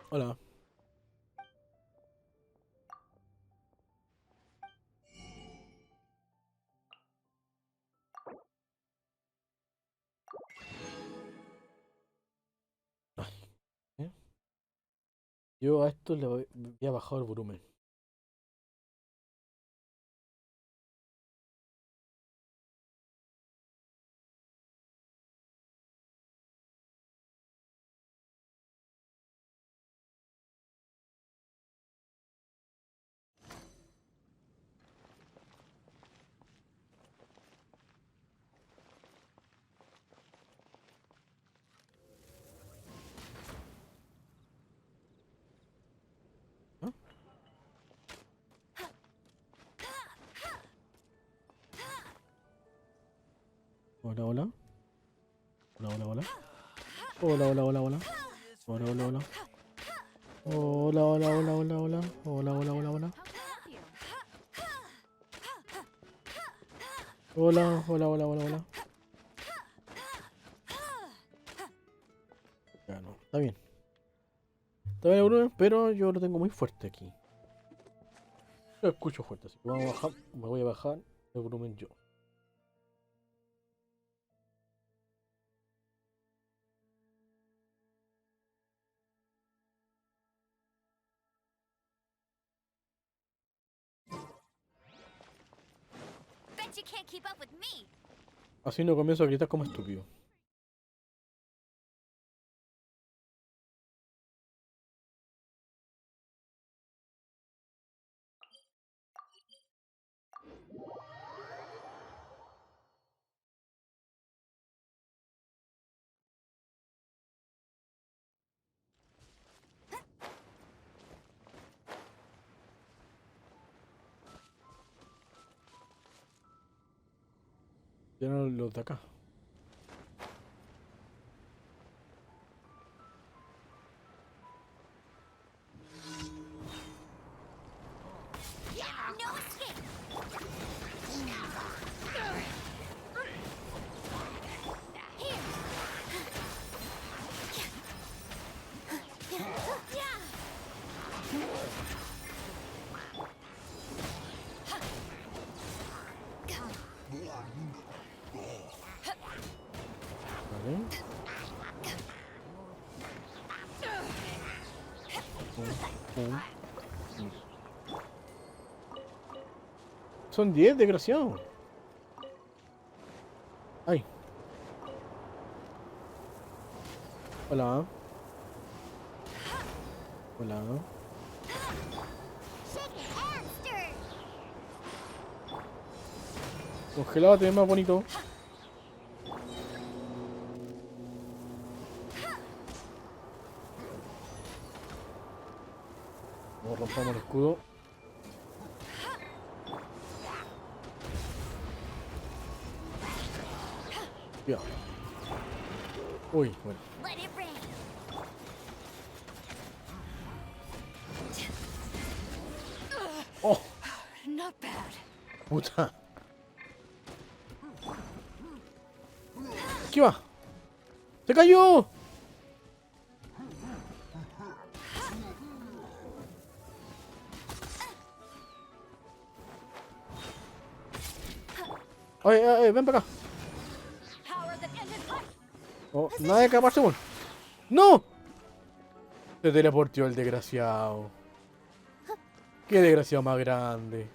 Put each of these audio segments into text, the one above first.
Hola. ¿Eh? Yo a esto le voy a bajar el volumen. ¿Ah? Hola, hola. Hola, hola, hola. Hola, hola, hola, hola. Hola, hola, hola. Hola, hola, hola, hola, hola. Hola, hola, hola, hola. Hola, hola, hola, hola, hola. Ya no, está bien. Está bien el volumen, pero yo lo tengo muy fuerte aquí. Lo escucho fuerte, así que vamos a bajar, me voy a bajar el volumen yo. Así no comienzo a gritar como estúpido. Ya no los de acá. Vale. Pum, pum. Son 10, desgraciado. Ay, hola. Hola. Congelado te ve más bonito. Vamos, rompamos el escudo. Ya. Uy, bueno. Oh, puta. ¿Qué va? ¡Se cayó! Ay, ay, ay, ven para acá. Oh, nada de escaparse, weón. ¡No! Se teleportó el desgraciado. Qué desgraciado más grande.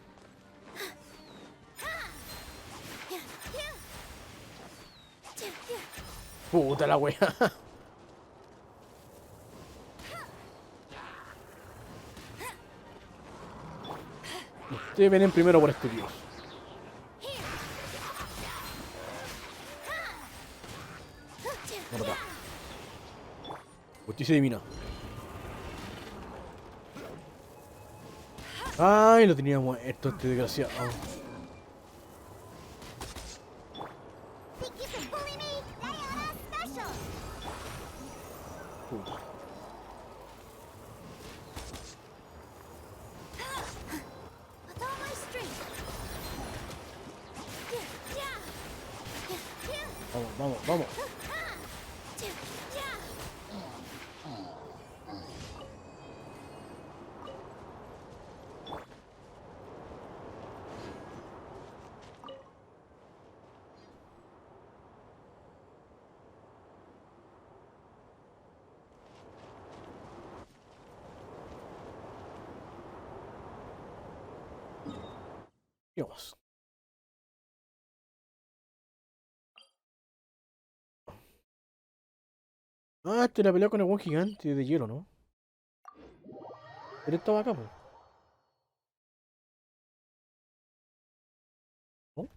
Puta la wea. Ustedes vienen primero por estúpidos. Ven para acá. Justicia divina. Ay, lo tenía muerto este desgraciado. Puta. Vamos, vamos, vamos. Digamos. Ah, esta es la pelea con el buen gigante de hielo, ¿no? Pero estaba acá, po. ¿No?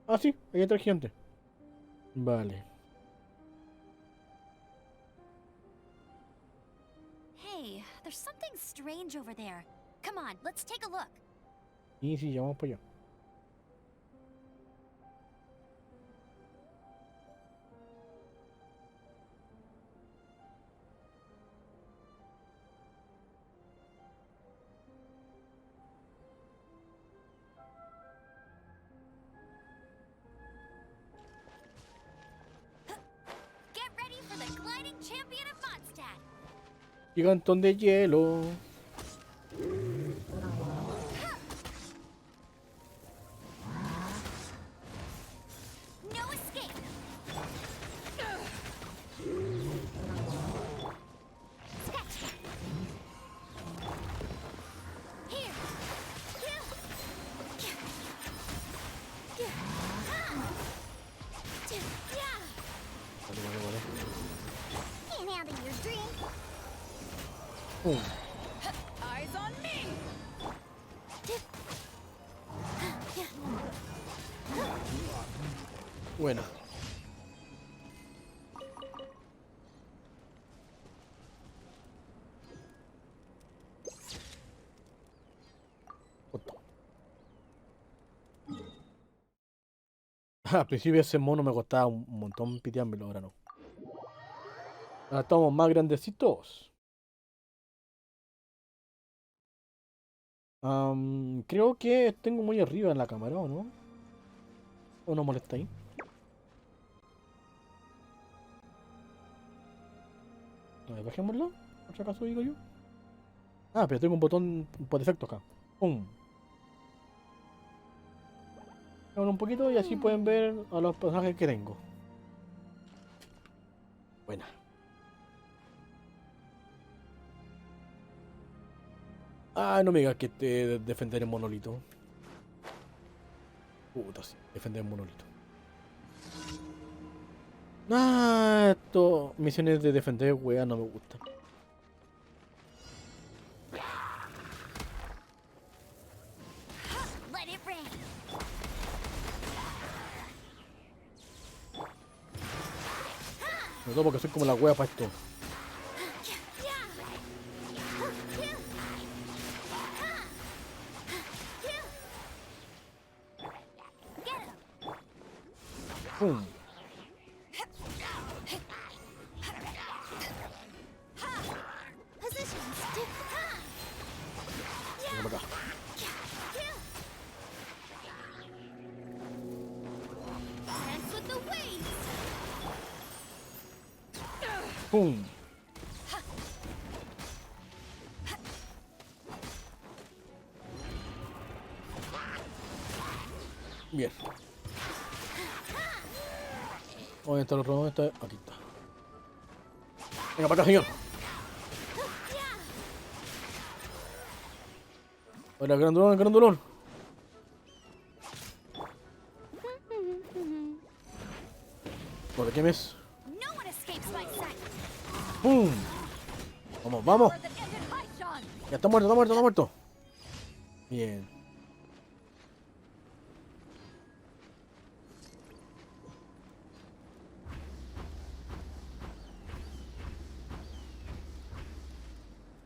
Ah, sí, ahí entra el gigante. Vale. Hey, there's something strange over there. Come on, let's take a look. Y sí, ya vamos para allá. Get ready for the gliding champion of Mondstadt. Gigantón de hielo. No escape. Sketch. Here. Vale, vale, vale. Can't handle your drink. Pum. Eyes on me. Buena. Justo. Al principio ese mono me costaba un montón piteármelo, ahora no. Ahora estamos más grandecitos. Creo que tengo muy arriba en la cámara, ¿o no? ¿O no molesta ahí? A ver, bajémoslo. Por si acaso digo yo. Ah, pero tengo un botón por defecto acá. ¡Pum! Bajémoslo un poquito y así pueden ver a los personajes que tengo. Buena. Ah, no me digas que te defender el monolito. Puta, sí, defender el monolito. Ah, esto. Misiones de defender, wea, no me gustan. Let it rain. Sobre todo porque soy como la wea para esto. ¡Pum! Venga para acá. Dance with the waves. ¡Pum! Bien. ¿Dónde está el otro? ¿Dónde está? Aquí está. Venga para acá, señor. Hola, grandulón, grandulón. ¿Por qué mes? No one escapes my sight. ¡Pum! Vamos, vamos. Or the ended high Sean. Ya está muerto, está muerto, está muerto. Bien.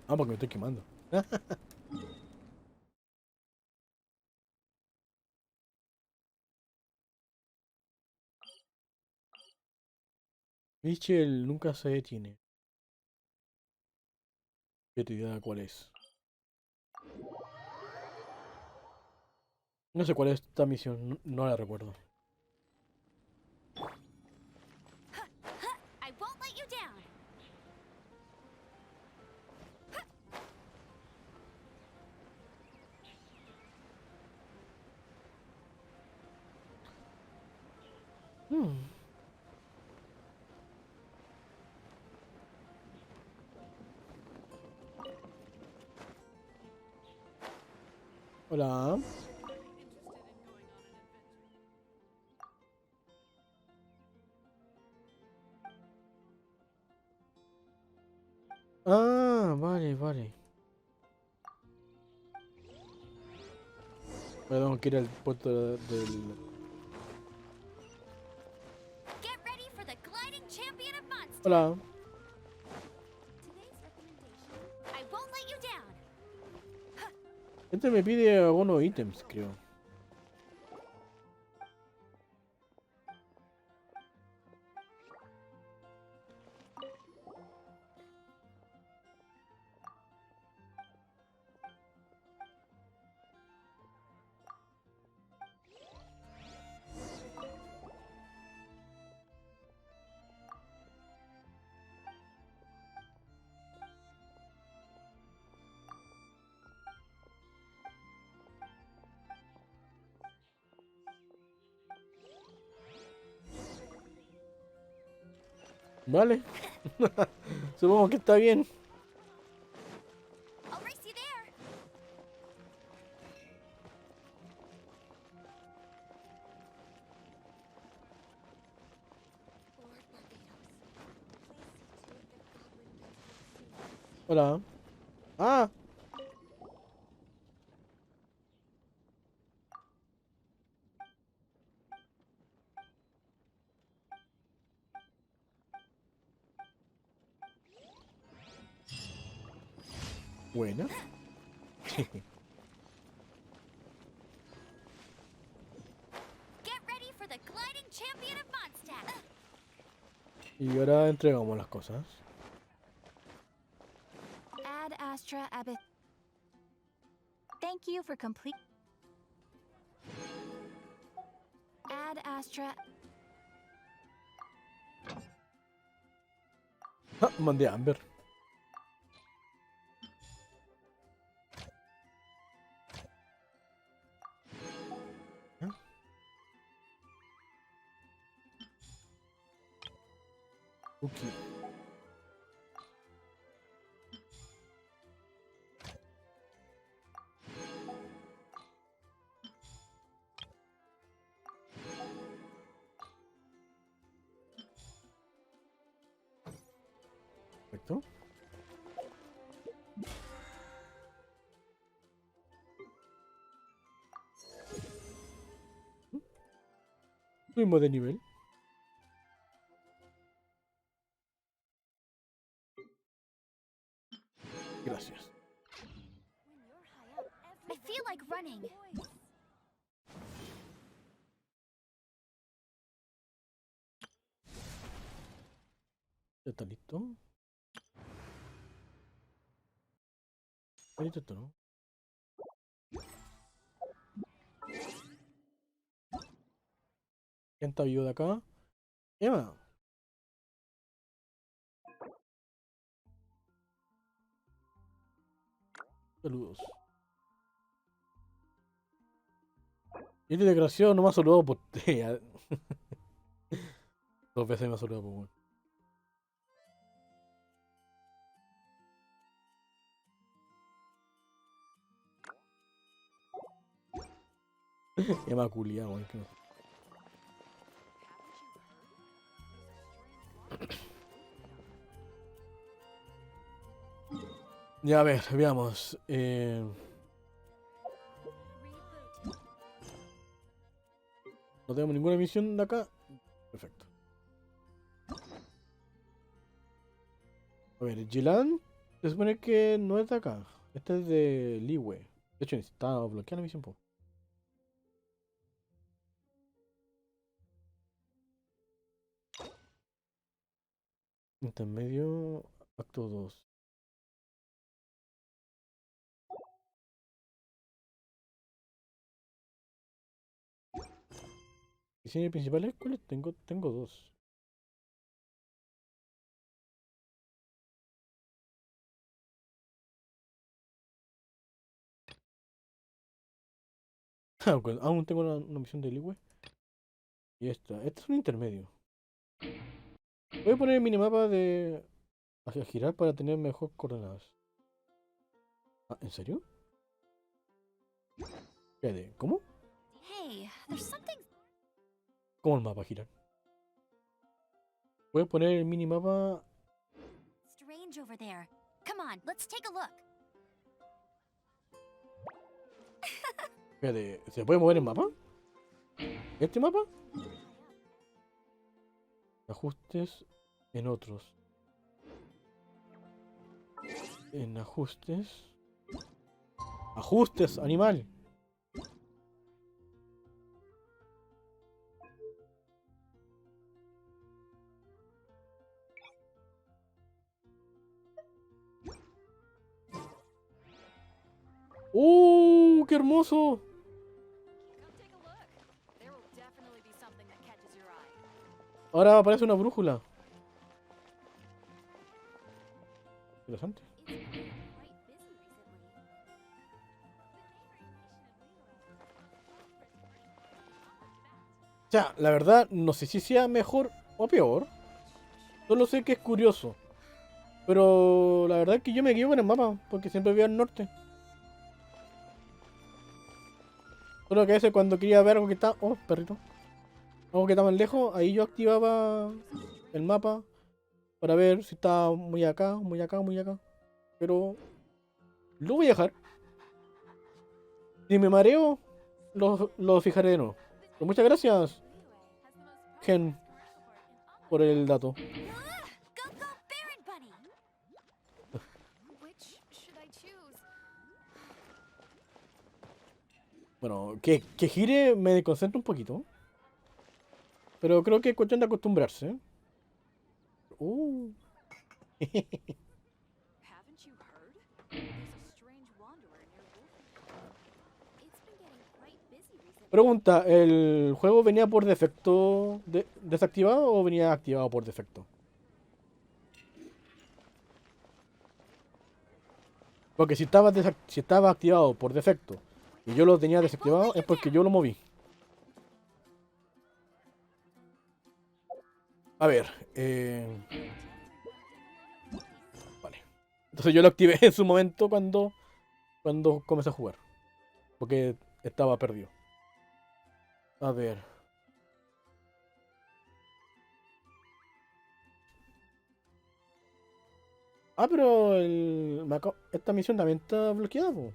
Ah, porque me estoy quemando. Mitchell nunca se detiene. ¿Qué te idea cuál es? No sé cuál es esta misión, no la recuerdo. I Hmm. Hola. Ah, vale, vale. Tengo que ir al puerto del... Get ready for the gliding champion of Mondstadt. Hola. Today's recommendation. I won't let you down. Este me pide algunos ítems, creo. Vale. Supongo que está bien. I'll race you there. Lord Barbados, please see to it that Godwin gets her soon. Hola. Ah. Buena. Get ready for the gliding champion of Mondstadt. Y ahora entregamos las cosas. Ad Astra Abbot. Thank you for complete. Ad Astra. Ah, mandé a Amber. Ah, ok. Perfecto. Subimos de nivel. Gracias. I feel like running. Ya está listo. Está listo esto, ¿no? ¿Quién está vivo de acá? Emma. Saludos. Y este desgraciado no me ha saludado por... Dos veces me ha saludado por... Bueno. Emma culiao, weón. Ya a ver, veamos. No tenemos ninguna misión de acá. Perfecto. A ver, Gilan se supone que no es de acá. Este es de Liwe. De hecho, está bloqueada la misión, po. Intermedio, acto 2. ¿Misiones principales? ¿Cuáles tengo? Tengo dos. Aún tengo una misión de Liwe. Y esta. Este es un intermedio. Voy a poner el minimapa de... hacia girar para tener mejor coordenadas. Ah, ¿en serio? Espérate, ¿cómo? Hey, there's something ¿Cómo el mapa girar? Voy a poner el minimapa... strange over there. Come on, let's take a look. Espérate, ¿se puede mover el mapa? ¿Este mapa? Ajustes en otros. En ajustes. Ajustes, animal. ¡Qué hermoso! Come take a look. There will definitely be something that catches your eye. Ahora aparece una brújula. Interesante. It's been quite busy recently. O sea, la verdad, no sé si sea mejor o peor. Solo sé que es curioso. Pero la verdad es que yo me guío con el mapa, porque siempre veo al norte. Solo que a veces cuando quería ver algo que está... Oh, perrito. Algo que está más lejos, ahí yo activaba el mapa para ver si estaba muy acá, muy acá, muy acá. Pero lo voy a dejar. Si me mareo, lo fijaré de nuevo. Pero muchas gracias, Gen, por el dato. Go, go, Baron Bunny! Which should I choose? Bueno, que gire me desconcentra un poquito. Pero creo que es cuestión de acostumbrarse. Uh. Haven't you heard? There's a strange wanderer near Wolf. It's been getting quite busy recently. Pregunta, ¿el juego venía por defecto desactivado o venía activado por defecto? Porque si estaba activado por defecto y yo lo tenía desactivado es porque yo lo moví. A ver, vale. Entonces yo lo activé en su momento cuando comencé a jugar. Porque estaba perdido. A ver. Ah, pero esta misión también está bloqueada, po.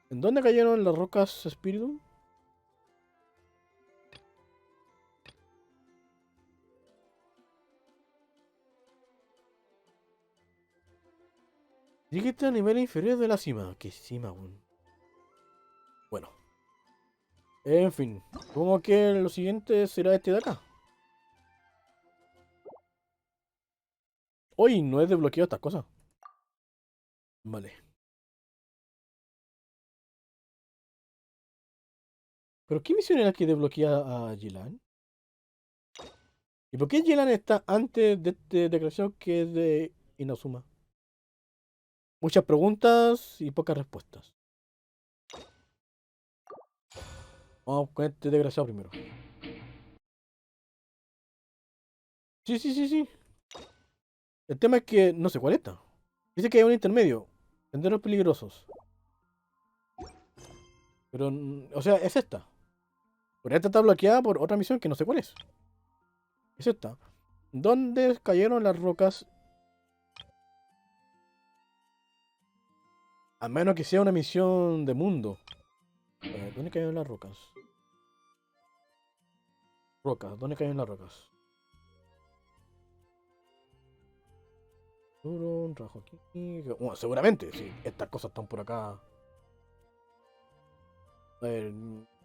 ¿En dónde cayeron las rocas espíritu? Dígite a nivel inferior de la cima. ¿Qué cima, weón? Bueno. En fin. Supongo que lo siguiente será este de acá. Hoy no he desbloqueado estas cosas. Vale. ¿Pero qué misión era que desbloquea a Gilan? ¿Y por qué Gilan está antes de este declaración que es de Inazuma? Muchas preguntas y pocas respuestas. Vamos con este desgraciado primero. Sí, sí, sí, sí. El tema es que no sé cuál está. Dice que hay un intermedio. Senderos peligrosos. Pero, o sea, es esta. Pero esta está bloqueada por otra misión que no sé cuál es. Es esta. ¿Dónde cayeron las rocas? A menos que sea una misión de mundo. A ver, ¿dónde cayeron las rocas? Rocas, ¿dónde cayeron las rocas? Un trabajo aquí. Bueno, seguramente, sí. Estas cosas están por acá. A ver,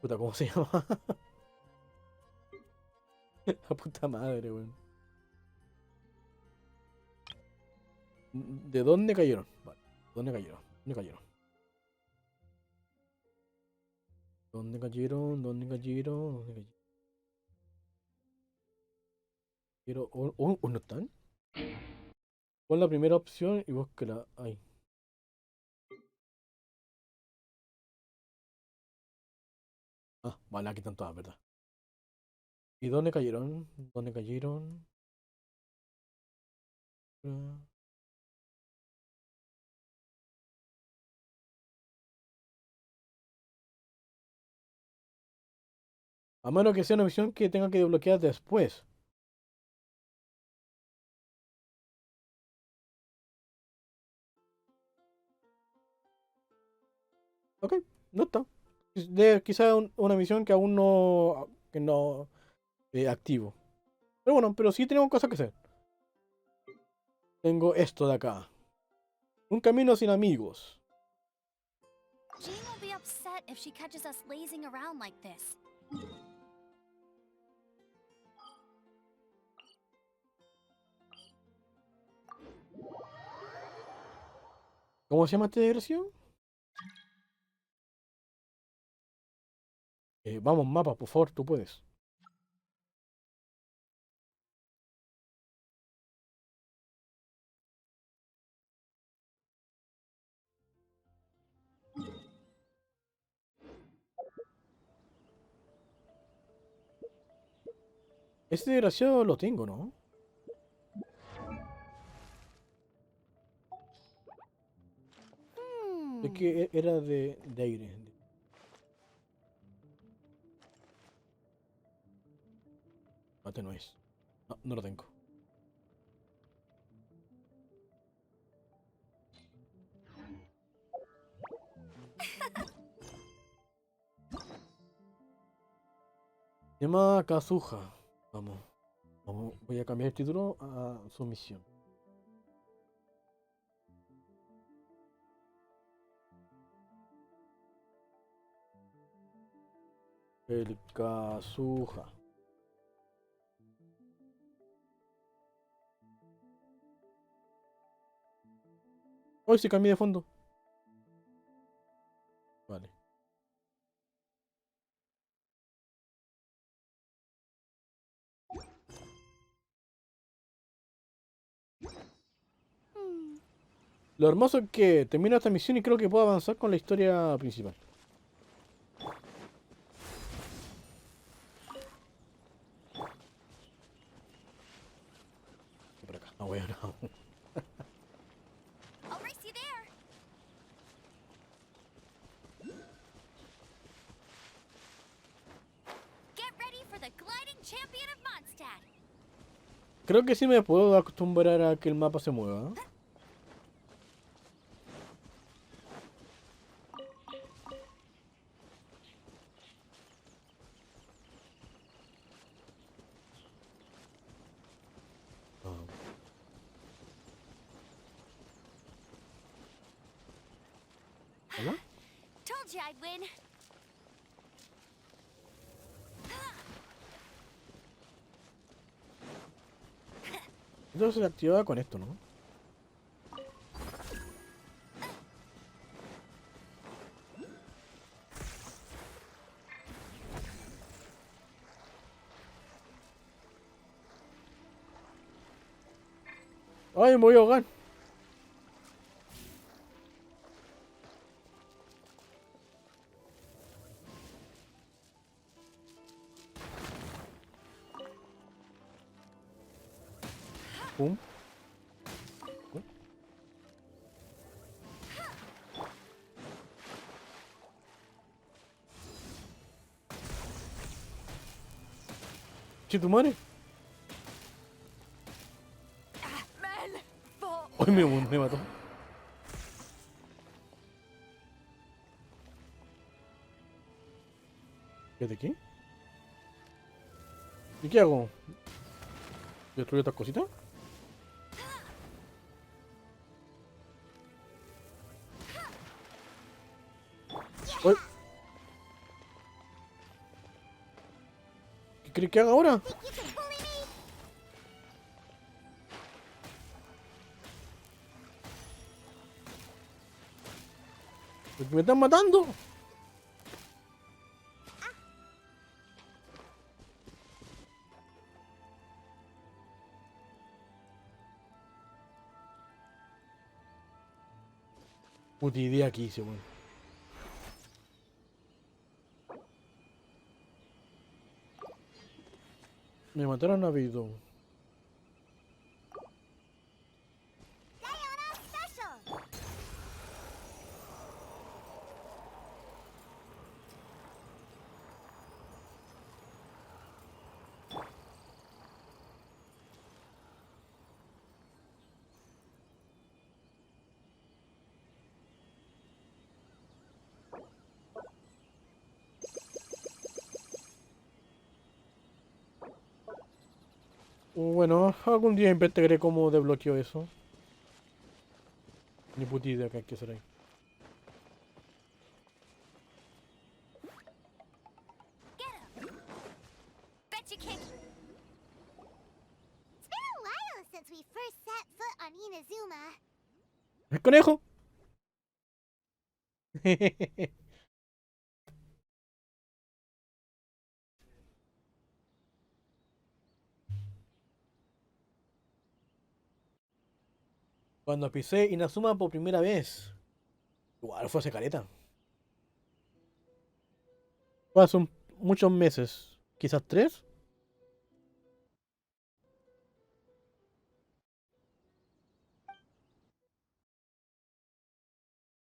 puta, ¿cómo se llama? La puta madre, weón. ¿De dónde cayeron? Vale. ¿Dónde cayeron? ¿Dónde cayeron? ¿Dónde cayeron? ¿Dónde cayeron? ¿Dónde cayeron? ¿O no están? Pon la primera opción y búsquela ahí. Ah, vale, aquí están todas, ¿verdad? ¿Y dónde cayeron? ¿Dónde cayeron? Ah, a menos que sea una misión que tenga que desbloquear después. Ok, no está. Quizá una misión que aún no activo. Pero bueno, pero sí tenemos cosas que hacer. Tengo esto de acá. Un camino sin amigos. Jean will be upset if she catches us lazing around like this. ¿Cómo se llama esta diversión? Vamos, mapa, por favor, tú puedes. Este desgraciado lo tengo, ¿no? Es Hmm. que era de aire. No, este no es. No, no lo tengo. Se llama Kazuha. Vamos, vamos. Voy a cambiar el título a sumisión. El Kazuha. Hoy se cambié de fondo. Vale. Hmm. Lo hermoso es que termino esta misión y creo que puedo avanzar con la historia principal. Por acá. No, bueno. I'll race you there. Get ready for the gliding champion of Mondstadt. Creo que sí me puedo acostumbrar a que el mapa se mueva. Ah, ¿hola? Told you I'd win. Entonces se activaba con esto, ¿no? ¡Ay, me voy a ahogar! Pum. Pum. Che, tu madre. Men, for ¡Ay, me mató! ¿Qué qué? ¿Y qué hago? ¿Destruyo estas cositas? ¡Ay! ¿Qué crees que haga ahora? you can bully me. ¡Porque me están matando! Puta idea que hice, weón. Me mataron a Vidon. Diana Special. Bueno, algún día investigaré cómo desbloqueo eso. Ni puta idea que hay que hacer ahí. Get him. Bet you can't. It's been a while since we first set foot on Inazuma. ¡El conejo! Cuando pisé Inazuma por primera vez. Igual fue hace careta. Fue hace muchos meses. Quizás 3.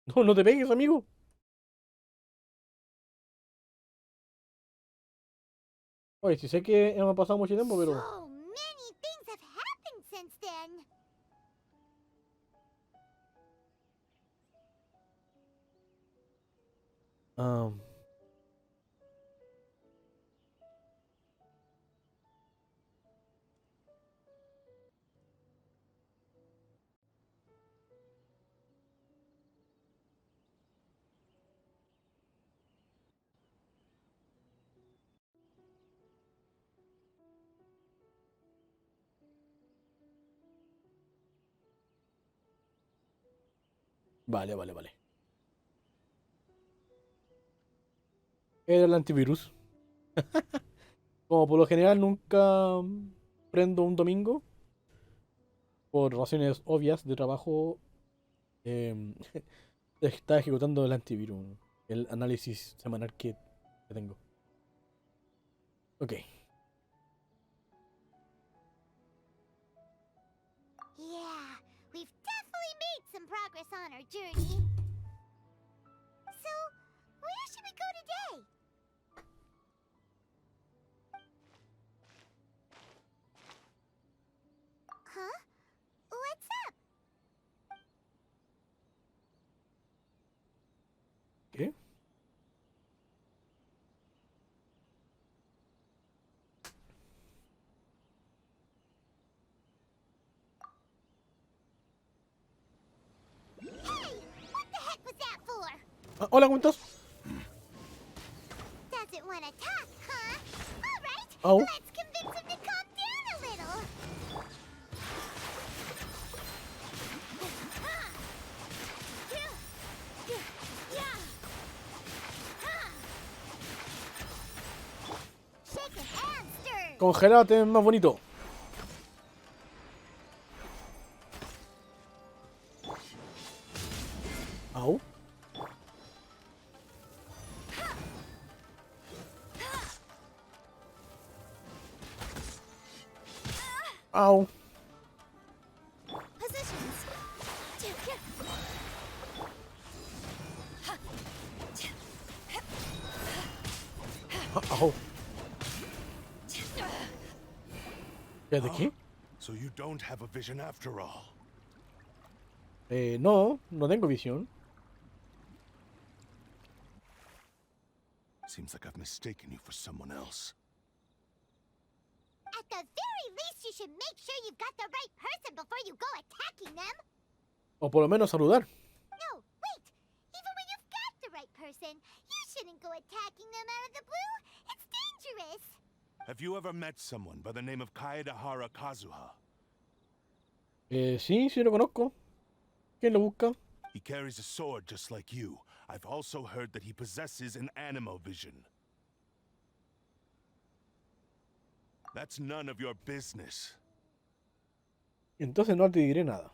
No, no te pegues, amigo. Oye, sí sé que hemos pasado mucho tiempo, pero... So many things have happened since then. ah, vale, vale, vale. Era el antivirus. Como por lo general nunca prendo un domingo, por razones obvias de trabajo, em, está ejecutando el antivirus, el análisis semanal que tengo. Ok. Yeah, we've definitely made some progress on our journey. So, where should we go today? Huh? What's up? ¿Qué? Hey, what the heck was that for? Ah, hola, ¿cómo estás? Doesn't want to talk, huh? All right, Au. let's convince him to calm down a little. Shake it and stir. Congelate, es más bonito. Au. Au. Positions. Au. ¿De qué? So you don't have a vision after all. No, no tengo visión. Seems like I've mistaken you for someone else. At the very least, you should make sure you've got the right person before you go attacking them. O por lo menos saludar. No, wait. Even when you've got the right person, you shouldn't go attacking them out of the blue. It's dangerous. Have you ever met someone by the name of Kaedahara Kazuha? Sí, sí lo conozco. ¿Quién lo busca? He carries a sword just like you. I've also heard that he possesses an animo vision. That's none of your business. Entonces no te diré nada.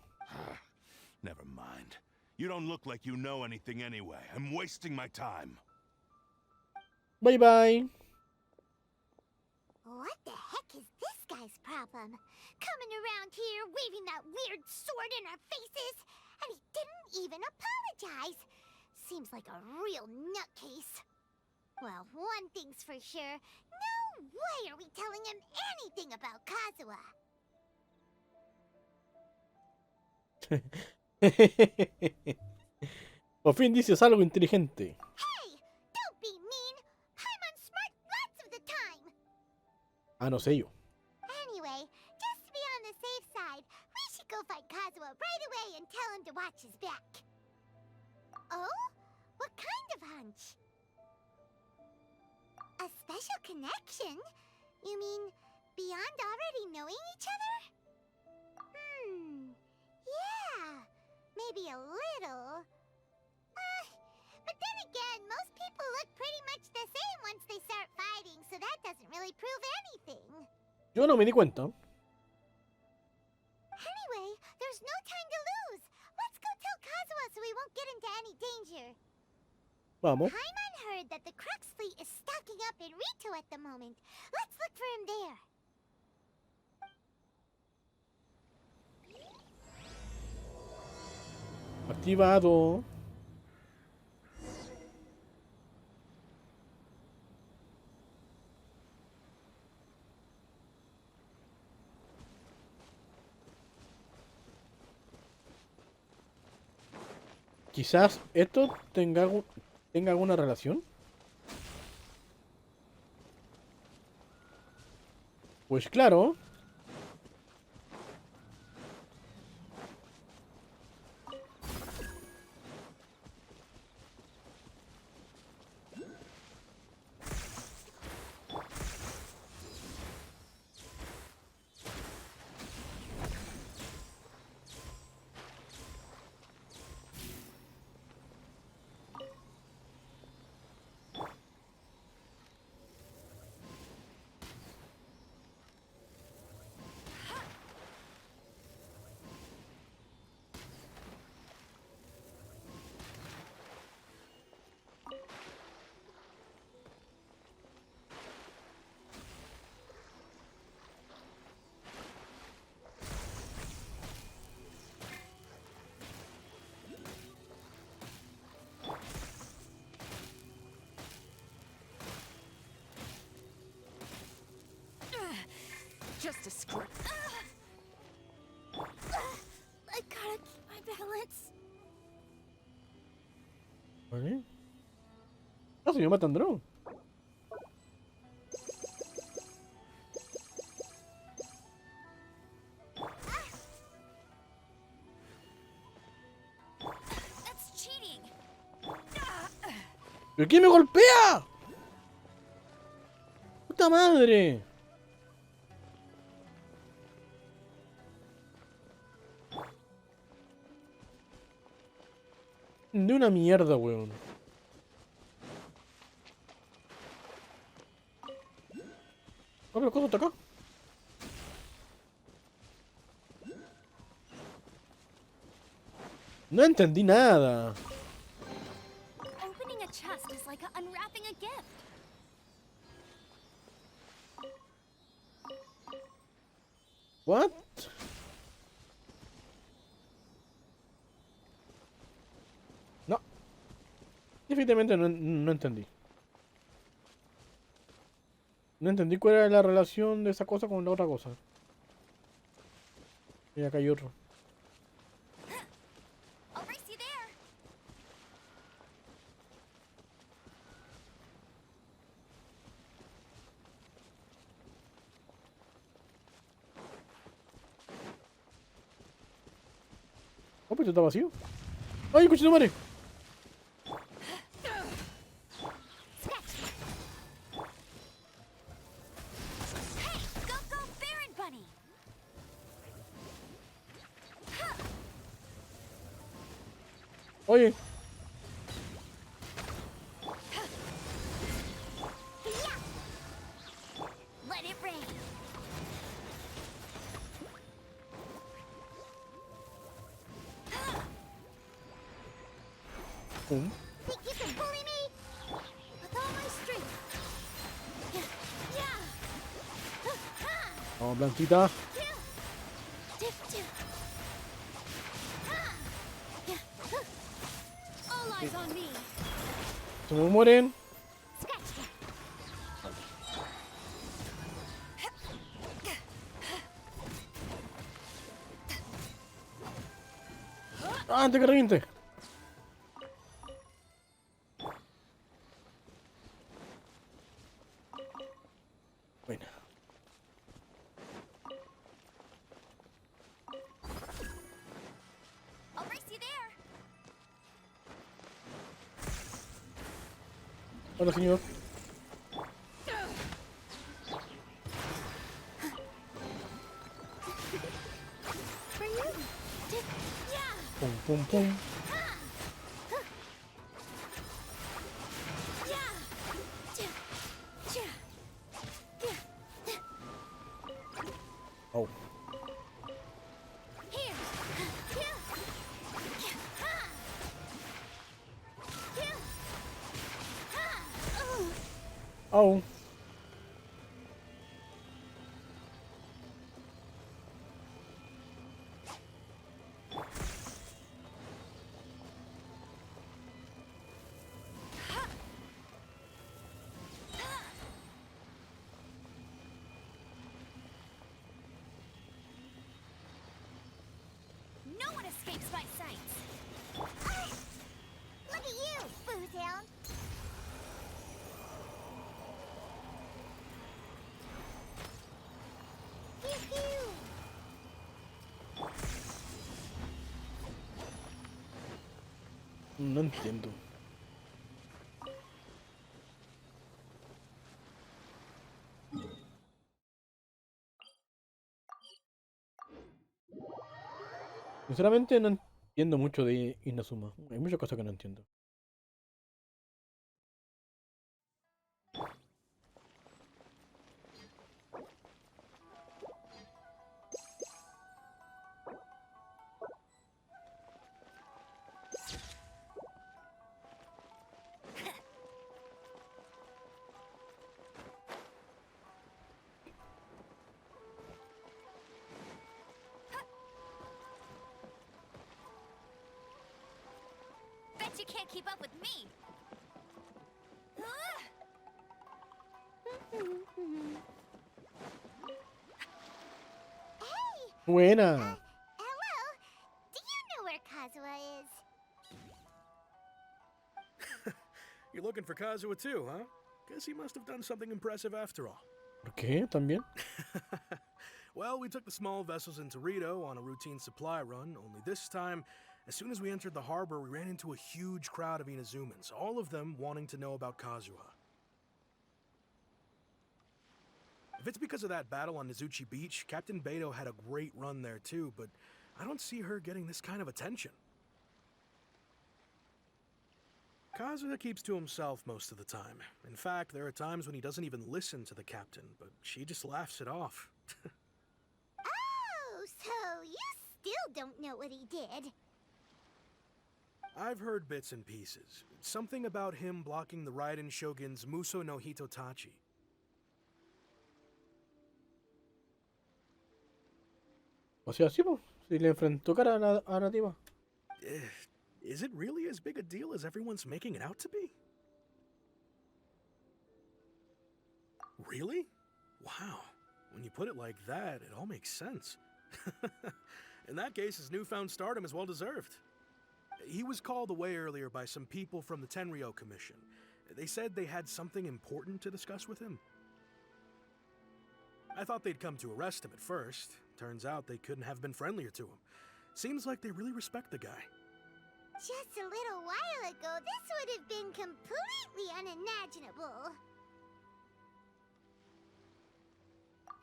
Never mind. You don't look like you know anything anyway. I'm wasting my time. Bye bye. What the heck is guy's problem? Coming around here, waving that weird sword in our faces, and he didn't even apologize. Seems like a real nutcase. Well, one thing's for sure. No way are we telling him anything about Kazuha. Por fin dices algo inteligente. Hey, don't be mean. Paimon's smart lots of the time. Ah, no sé yo. Anyway, just to be on the safe side, we should go find Kazuha right away and tell him to watch his back. Oh? What kind of hunch? A special connection? You mean beyond already knowing each other? Yeah, maybe a little. But then again, most people look pretty much the same once they start fighting, so that doesn't really prove anything. Yo no me di cuenta. Anyway, there's no time to lose. Let's go tell Kazuha so we won't get into any danger. Vamos. Paimon heard that the Crux fleet is stocking up in Rito at the moment. Let's look for him there. Activado. Quizás esto tenga alguna relación. Pues claro. Just a script. I gotta keep my balance. ¿Vale? Ah, se llama Tandrón. That's cheating. ¿Pero quién me golpea? ¡Puta madre! De una mierda, weón. Ah, pero ¿cómo está acá? No entendí nada. Opening a chest is like unwrapping a gift. What? No. Definitivamente no entendí. No entendí cuál era la relación de esa cosa con la otra cosa. Y acá hay otro. I'll race you there. Oh, pues está vacío. ¡Ay, cochino madre! Hey, go Baron Bunny. Oye, Let it rain. pum. Think you can bully me? With all my strength. Yeah. Vamos, plantita. All eyes on me. Se me mueren. Scratch ya. Ah, antes que reviente. Bueno. I'll race you there. Hola, señor. For you. Yeah. Pum, pum, pum. Yeah. Oh. Here. Oh. No one escapes my sights. Look at you, Boozound. Pew pew. No entiendo. Sinceramente no entiendo mucho de Inazuma. Hay muchas cosas que no entiendo. Bet you can't keep up with me. Hey, Buena. hello. Do you know where Kazuha is? You're looking for Kazuha too, huh? Guess he must have done something impressive after all. ¿Por qué? ¿También? Well, we took the small vessels into Rito on a routine supply run, only this time, as soon as we entered the harbor, we ran into a huge crowd of Inazumans, all of them wanting to know about Kazuha. If it's because of that battle on Nizuchi Beach, Captain Beto had a great run there too, but I don't see her getting this kind of attention. Kazuha keeps to himself most of the time. In fact, there are times when he doesn't even listen to the captain, but she just laughs it off. Oh, so you still don't know what he did. I've heard bits and pieces. Something about him blocking the Raiden Shogun's Muso no Hitotachi. O sea, sí, pues. Si le enfrentó cara a la tipa. Is it really as big a deal as everyone's making it out to be? Really? Wow. When you put it like that, it all makes sense. In that case, his newfound stardom is well deserved. He was called away earlier by some people from the Tenryo Commission. They said they had something important to discuss with him. I thought they'd come to arrest him at first. Turns out they couldn't have been friendlier to him. Seems like they really respect the guy. Just a little while ago, this would have been completely unimaginable.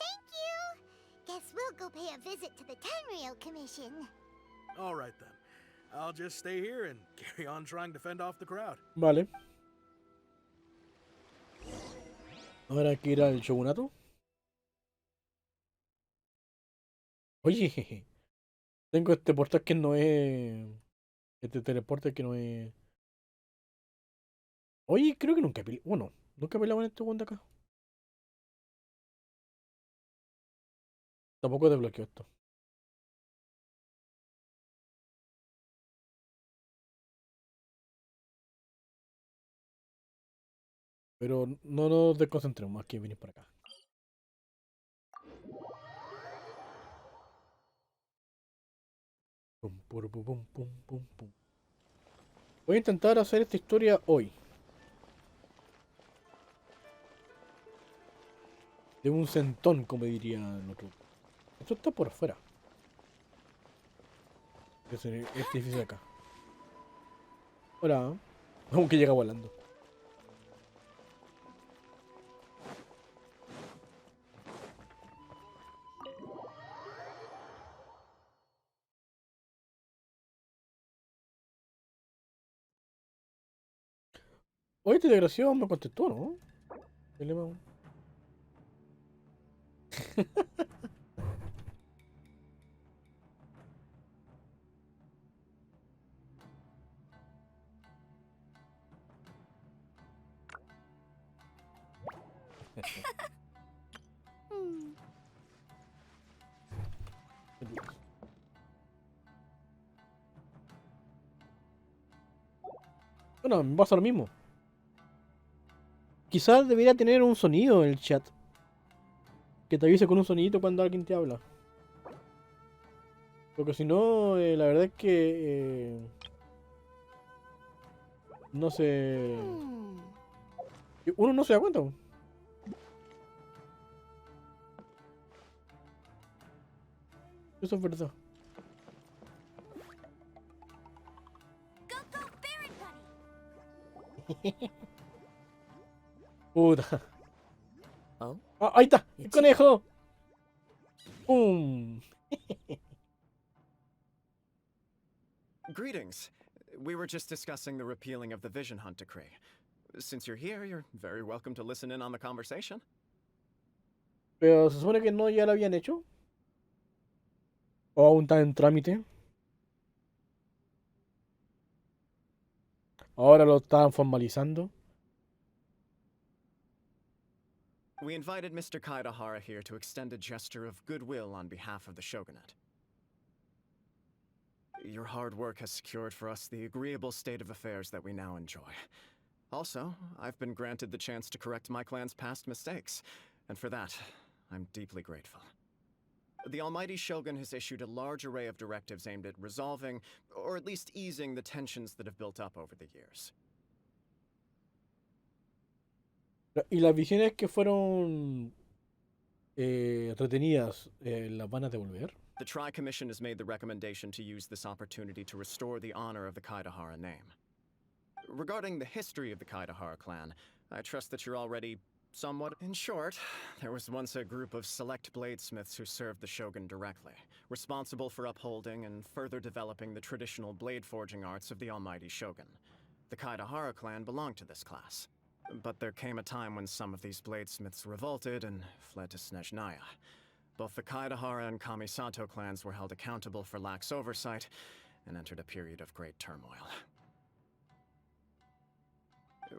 Thank you. Guess we'll go pay a visit to the Tenryo Commission. All right then. I'll just stay here and carry on trying to fend off the crowd. Vale. Ahora hay que ir al shogunato. Oye, tengo este portal que no es. Este teleporte que no es. Oye, creo que nunca he peleado. Bueno, nunca he peleado con este weón de acá. Tampoco desbloqueo esto. Pero no nos desconcentremos, aquí venir para acá. Pum, pum, pum, pum, pum, pum, pum. Voy a intentar hacer esta historia hoy. De un centón, como diría el otro. Esto está por afuera. Este edificio de acá. Hola. Aunque llega volando. Oye, este desgraciado me contestó, ¿no? ¿Qué le va? Hmm. Bueno, me pasa lo mismo. Quizás debería tener un sonido en el chat. Que te avise con un sonidito cuando alguien te habla. Porque si no, la verdad es que no se... Hmm. Uno no se da cuenta. Eso es verdad. Go, go, Baron Buddy! Puta. Oh, Ah, ahí está, el It's- conejo. ¡Pum! Greetings. We were just discussing the repealing of the Vision Hunt decree. Since you're here, you're very welcome to listen in on the conversation. Pero se supone que no ya lo habían hecho. O aún está en trámite. Ahora lo estaban formalizando. We invited Mr. Kaidahara here to extend a gesture of goodwill on behalf of the shogunate. Your hard work has secured for us the agreeable state of affairs that we now enjoy. Also, I've been granted the chance to correct my clan's past mistakes, and for that, I'm deeply grateful. The Almighty Shogun has issued a large array of directives aimed at resolving, or at least easing, the tensions that have built up over the years. Y las visiones que fueron retenidas, ¿las van a devolver? The Tri-Commission has made the recommendation to use this opportunity to restore the honor of the Kaidahara name. Regarding the history of the Kaidahara clan, I trust that you're already somewhat... In short, there was once a group of select bladesmiths who served the shogun directly, responsible for upholding and further developing the traditional blade forging arts of the almighty shogun. The Kaidahara clan belonged to this class. But there came a time when some of these bladesmiths revolted and fled to Snezhnaya. Both the Kaidahara and Kamisato clans were held accountable for lax oversight and entered a period of great turmoil.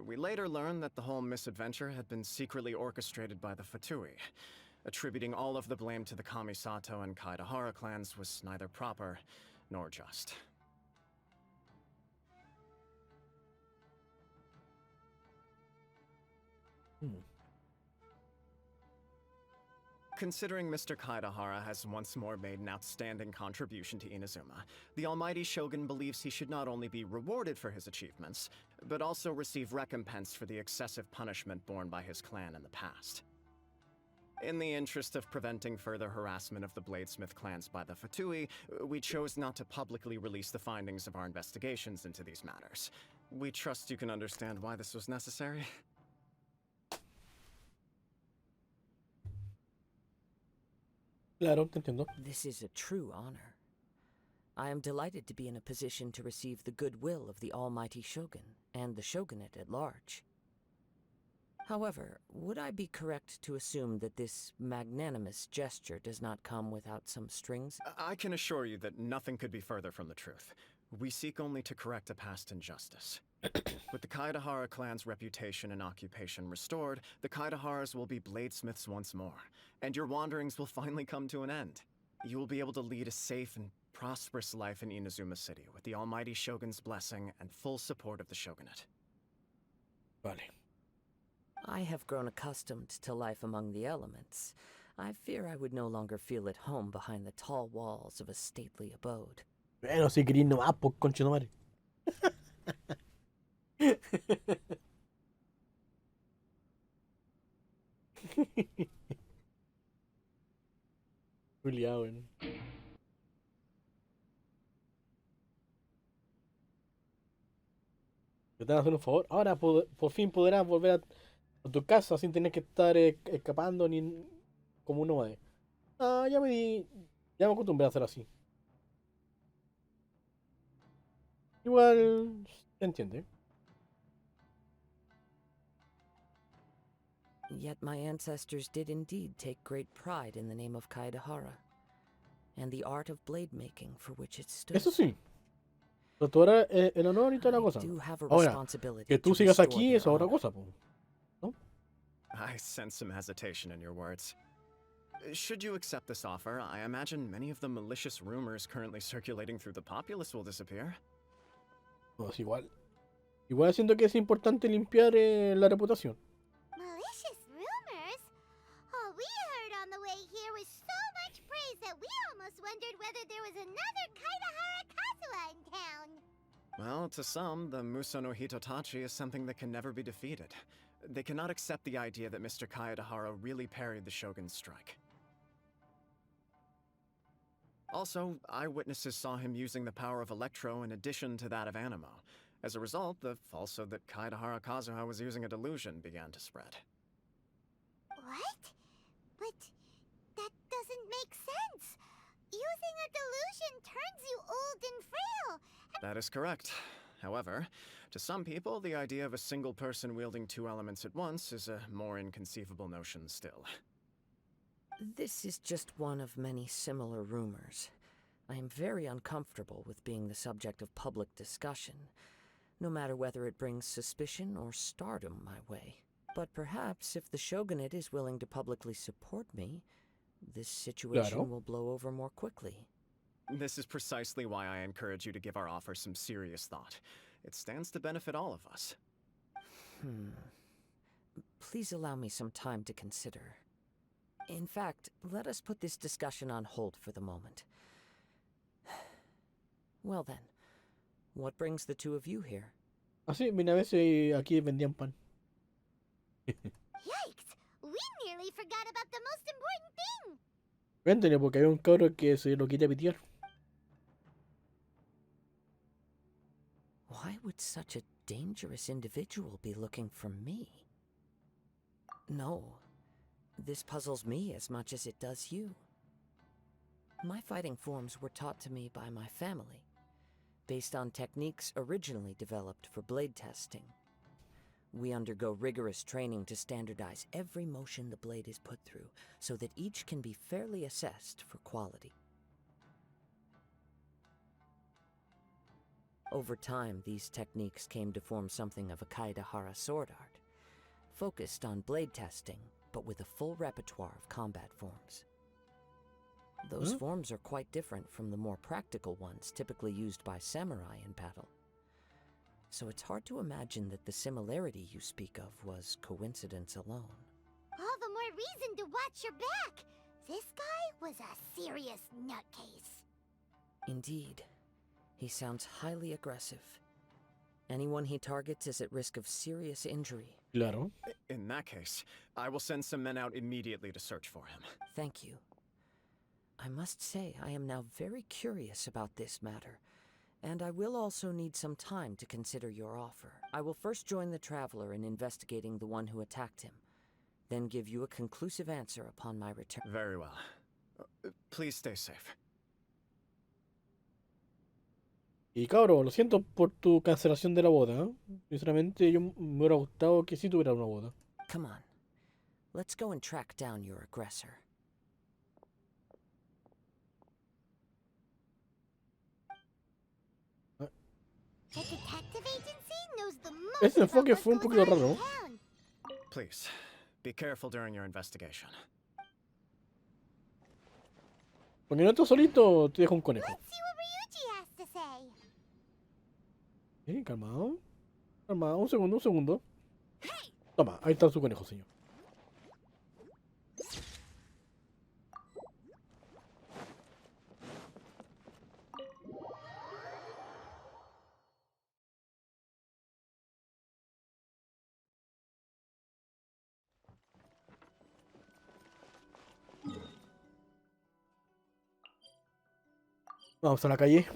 We later learned that the whole misadventure had been secretly orchestrated by the Fatui. Attributing all of the blame to the Kamisato and Kaidahara clans was neither proper nor just. Considering Mr. Kaidahara has once more made an outstanding contribution to Inazuma, the Almighty Shogun believes he should not only be rewarded for his achievements, but also receive recompense for the excessive punishment borne by his clan in the past. In the interest of preventing further harassment of the Bladesmith clans by the Fatui, we chose not to publicly release the findings of our investigations into these matters. We trust you can understand why this was necessary. Claro, te entiendo. this is a true honor. I am delighted to be in a position to receive the goodwill of the Almighty Shogun and the Shogunate at large. However, would I be correct to assume that this magnanimous gesture does not come without some strings? I can assure you that nothing could be further from the truth. We seek only to correct a past injustice. With the Kaidahara clan's reputation and occupation restored, the Kaidaharas will be bladesmiths once more, and your wanderings will finally come to an end. You will be able to lead a safe and prosperous life in Inazuma City with the almighty Shogun's blessing and full support of the Shogunate. Vale. I have grown accustomed to life among the elements. I fear I would no longer feel at home behind the tall walls of a stately abode. Bueno, si querís nomás, pues concha de madre. Juliado, weón. Te van a hacer un favor. Ahora por fin podrás volver a tu casa sin tener que estar escapando ni como un nómade. Ah, ya me acostumbré a hacer así. Igual se entiende. Yet my ancestors did indeed take great pride in the name of Kaidahara, and the art of blade making for which it stood. Eso sí. Pero tú eres el honor y toda la I cosa. do have a Ahora, responsibility que tú to sigas restore aquí their es otra honor. cosa, po. I sense some hesitation in your words. Should you accept this offer, I imagine many of the malicious rumors currently circulating through the populace will disappear. No, es igual. Igual siento que es importante limpiar la reputación. Malicious rumors? All we heard on the way here was so much praise that we almost wondered whether there was another Kaidahara Kazuha in town. Well, to some, the Muso no Hitotachi is something that can never be defeated. They cannot accept the idea that Mr. Kaedahara really parried the Shogun's strike. Also, eyewitnesses saw him using the power of Electro in addition to that of Animo. As a result, the falsehood that Kaedahara Kazuha was using a delusion began to spread. What? But that doesn't make sense. Using a delusion turns you old and frail. That is correct. However, to some people, the idea of a single person wielding two elements at once is a more inconceivable notion still. This is just one of many similar rumors. I am very uncomfortable with being the subject of public discussion, no matter whether it brings suspicion or stardom my way. But perhaps if the Shogunate is willing to publicly support me, this situation Claro. will blow over more quickly. This is precisely why I encourage you to give our offer some serious thought. It stands to benefit all of us. Please allow me some time to consider. In fact, let us put this discussion on hold for the moment. Well then, what brings the two of you here? Así, mira, a veces aquí vendían pan. Yikes! We nearly forgot about the most important thing. Cuéntale, porque había un cabro que se lo quería pitear. Why would such a dangerous individual be looking for me? No, this puzzles me as much as it does you. My fighting forms were taught to me by my family, based on techniques originally developed for blade testing. We undergo rigorous training to standardize every motion the blade is put through, so that each can be fairly assessed for quality. Over time, these techniques came to form something of a Kaedahara sword art, focused on blade testing, but with a full repertoire of combat forms. Those forms are quite different from the more practical ones typically used by samurai in battle. So it's hard to imagine that the similarity you speak of was coincidence alone. All the more reason to watch your back. This guy was a serious nutcase. Indeed. He sounds highly aggressive. Anyone he targets is at risk of serious injury. Claro. In that case, I will send some men out immediately to search for him. Thank you. I must say I am now very curious about this matter, and I will also need some time to consider your offer. I will first join the traveler in investigating the one who attacked him, then give you a conclusive answer upon my return. Very well. Please stay safe. Y cabro, lo siento por tu cancelación de la boda, ¿eh? Sinceramente, yo me hubiera gustado que sí tuviera una boda. Come on. Let's go and track down your aggressor. The detective agency? No knows the most Ese about enfoque what fue un goes poquito on in raro. town. Please, be careful during your investigation. Porque no estás solito, te dejo un conejo. Let's see what Ryuji has to say. Calmado. Calmado, un segundo, un segundo. Toma, ahí está su conejo, señor. Vamos a la calle.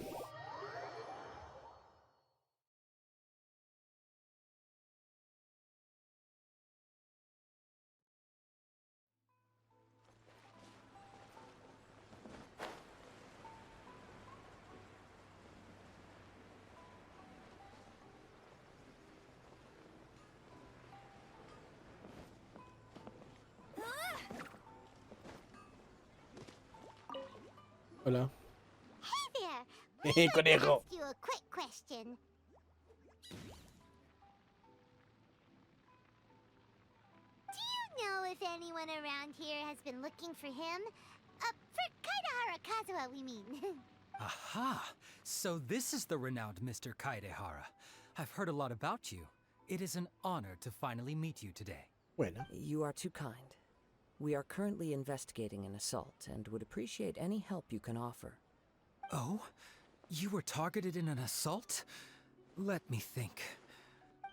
Hola. Hey there. Conejo. Ask you a quick question. Do you know if anyone around here has been looking for him? For Kaidahara Kazuha, we mean. Aha! So this is the renowned Mr. Kaidehara. I've heard a lot about you. It is an honor to finally meet you today. Bueno. You are too kind. We are currently investigating an assault and would appreciate any help you can offer. Oh? You were targeted in an assault? Let me think.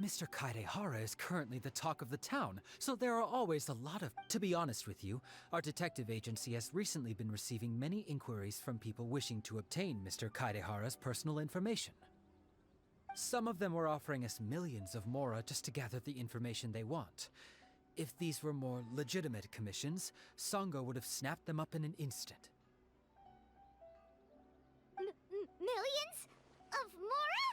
Mr. Kaidehara is currently the talk of the town, so there are always a lot of... To be honest with you, our detective agency has recently been receiving many inquiries from people wishing to obtain Mr. Kaidehara's personal information. Some of them were offering us millions of mora just to gather the information they want. If these were more legitimate commissions, Sango would have snapped them up in an instant. Millions of mora?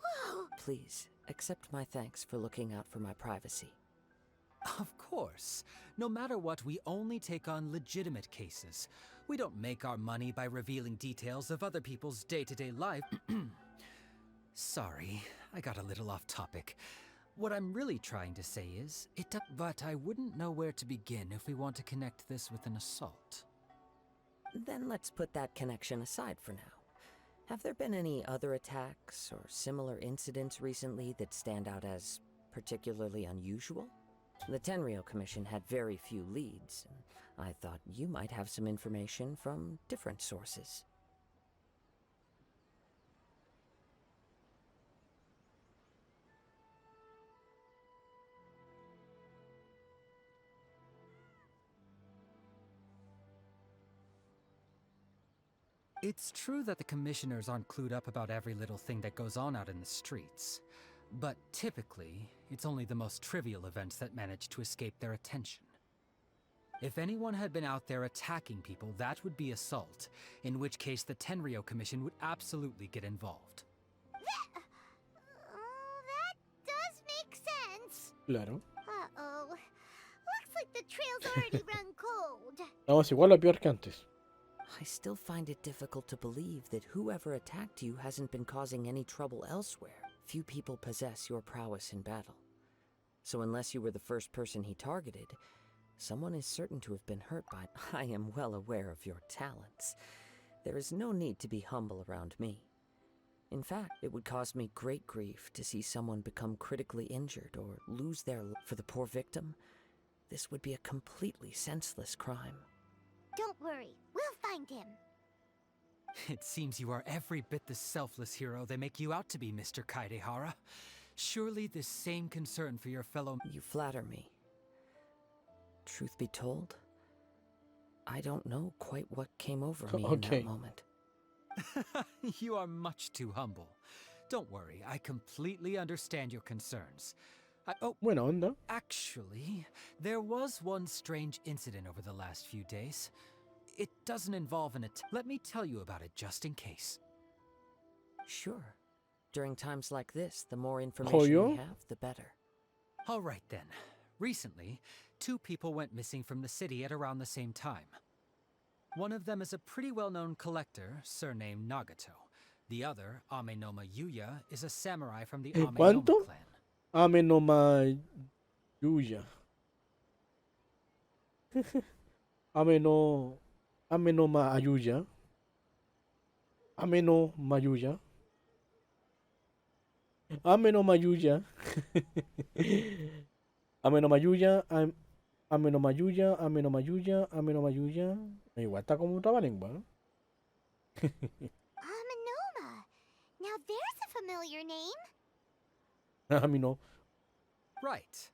Whoa! Please, accept my thanks for looking out for my privacy. Of course. No matter what, we only take on legitimate cases. We don't make our money by revealing details of other people's day-to-day life. Sorry, I got a little off topic. What I'm really trying to say is, but I wouldn't know where to begin if we want to connect this with an assault. Then let's put that connection aside for now. Have there been any other attacks or similar incidents recently that stand out as particularly unusual? The Tenryou Commission had very few leads, and I thought you might have some information from different sources. It's true that the commissioners aren't clued up about every little thing that goes on out in the streets. But typically, it's only the most trivial events that manage to escape their attention. If anyone had been out there attacking people, that would be assault, in which case the Tenryou Commission would absolutely get involved. That does make sense. Claro. Uh-oh. Looks like the trail's already run cold. Vamos igual o peor que antes. I still find it difficult to believe that whoever attacked you hasn't been causing any trouble elsewhere. Few people possess your prowess in battle. So unless you were the first person he targeted, someone is certain to have been hurt by... I am well aware of your talents. There is no need to be humble around me. In fact, it would cause me great grief to see someone become critically injured or lose their life. For the poor victim, this would be a completely senseless crime. Don't worry, we'll find him. It seems you are every bit the selfless hero they make you out to be, Mr. Kaidehara. Surely this same concern for your fellow... You flatter me. Truth be told, I don't know quite what came over me in that moment. You are much too humble. Don't worry, I completely understand your concerns. Buena onda. Actually, there was one strange incident over the last few days. It doesn't involve an attack. Let me tell you about it just in case. Sure. During times like this, the more information we have, the better. All right then. Recently, 2 people went missing from the city at around the same time. One of them is a pretty well-known collector, surnamed Nagato. The other, Amenoma Yuya, is a samurai from the ¿Cuánto? Amenoma clan. Ame no ma Yuya. Ame no. Ame no ma Ayuya. Ame no Mayuya. Ame no Mayuya. Ame no Mayuya. Ame no Mayuya. Ame no Mayuya. Ame no Mayuya. Igual está como un trabalengua, ¿no? Amenoma. Now there's a familiar name. Ame no. Right.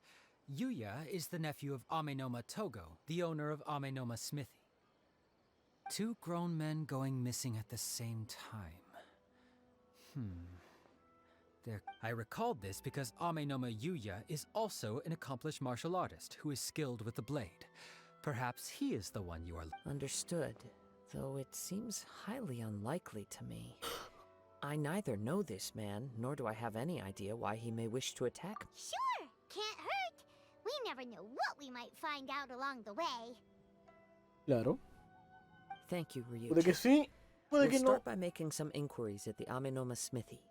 Yuya is the nephew of Amenoma Togo, the owner of Amenoma Smithy. Two grown men going missing at the same time. I recalled this because Amenoma Yuya is also an accomplished martial artist who is skilled with the blade. Perhaps he is the one you are... Understood, though it seems highly unlikely to me. I neither know this man, nor do I have any idea why he may wish to attack me. Sure, can't hurt. We never know what we might find out along the way. Claro. Thank you, Ryuji. Puede que sí, puede We'll que no. start by making some inquiries at the Amenoma Smithy.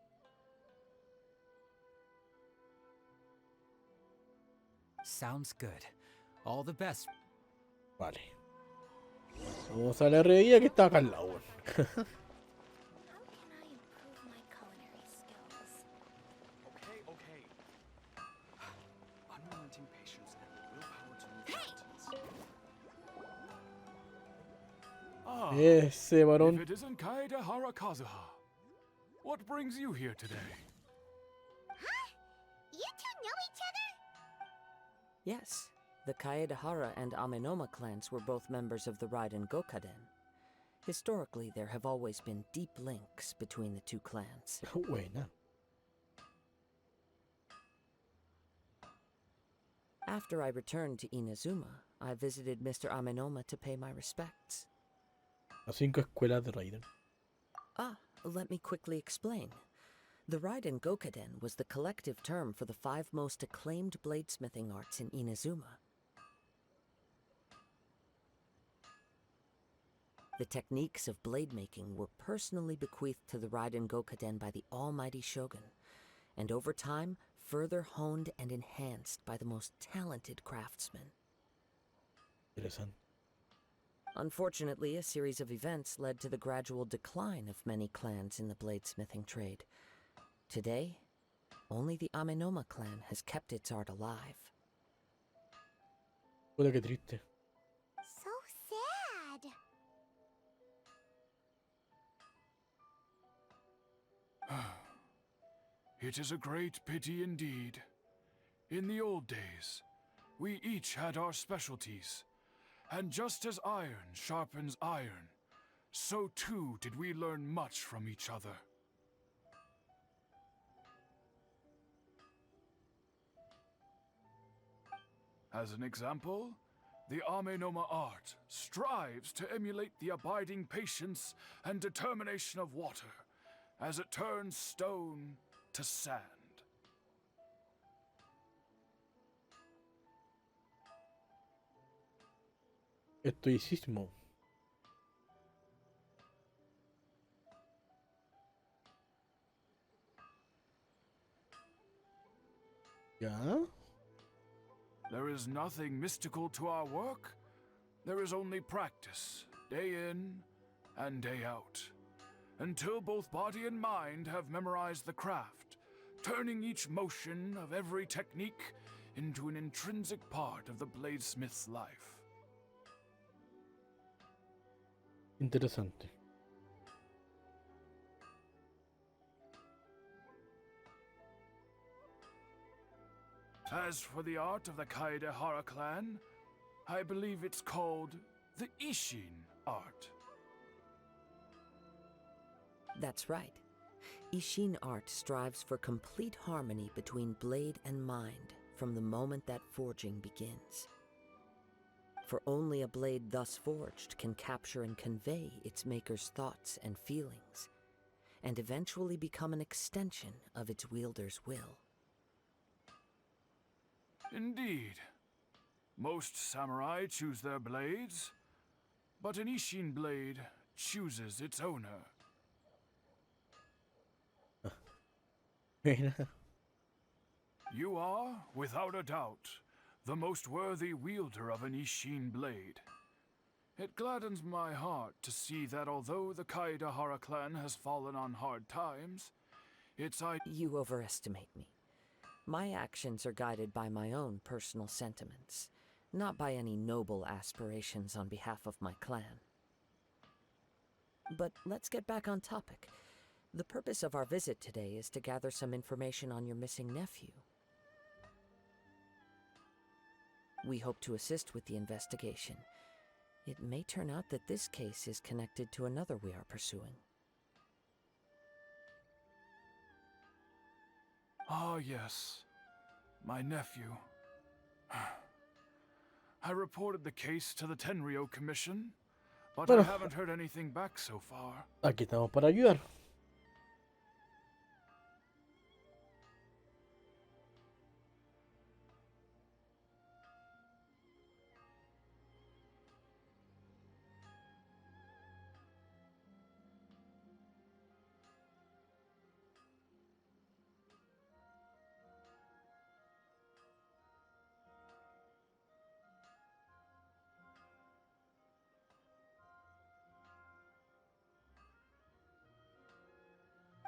Sounds good. All the best. Vale. Vamos a la herrería que está acá al lado. How can I improve my culinary skills? Okay. Unrelenting patience and the willpower to move mountains. Ese varón. If it isn't Kaedehara Kazuha, what brings you here today? Huh? You two know each other? Yes, the Kaedehara and Amenoma clans were both members of the Raiden Gokaden. Historically, there have always been deep links between the two clans. Buena. After I returned to Inazuma, I visited Mr. Amenoma to pay my respects. Las 5 escuelas de Raiden. Let me quickly explain. The Raiden Gokaden was the collective term for the 5 most acclaimed bladesmithing arts in Inazuma. The techniques of blade making were personally bequeathed to the Raiden Gokaden by the almighty Shogun, and over time, further honed and enhanced by the most talented craftsmen. Interesante. Unfortunately, a series of events led to the gradual decline of many clans in the bladesmithing trade. Today, only the Amenoma clan has kept its art alive. Puta que triste. So sad. It is a great pity indeed. In the old days, we each had our specialties, and just as iron sharpens iron, so too did we learn much from each other. As an example, the Amenoma art strives to emulate the abiding patience and determination of water as it turns stone to sand. Estoicismo. ¿Ya? There is nothing mystical to our work. There is only practice, day in and day out, until both body and mind have memorized the craft, turning each motion of every technique into an intrinsic part of the bladesmith's life. Interesante. As for the art of the Kaedehara clan, I believe it's called the Ishin art. That's right. Ishin art strives for complete harmony between blade and mind from the moment that forging begins. For only a blade thus forged can capture and convey its maker's thoughts and feelings, and eventually become an extension of its wielder's will. Indeed. Most samurai choose their blades, but an Ishin blade chooses its owner. You are, without a doubt, the most worthy wielder of an Ishin blade. It gladdens my heart to see that although the Kaidahara clan has fallen on hard times, You overestimate me. My actions are guided by my own personal sentiments, not by any noble aspirations on behalf of my clan. But let's get back on topic. The purpose of our visit today is to gather some information on your missing nephew. We hope to assist with the investigation. It may turn out that this case is connected to another we are pursuing. Ah, yes. My nephew. I reported the case to the Tenryo Commission, but I Bueno. haven't heard anything back so far. Aquí estamos para ayudar.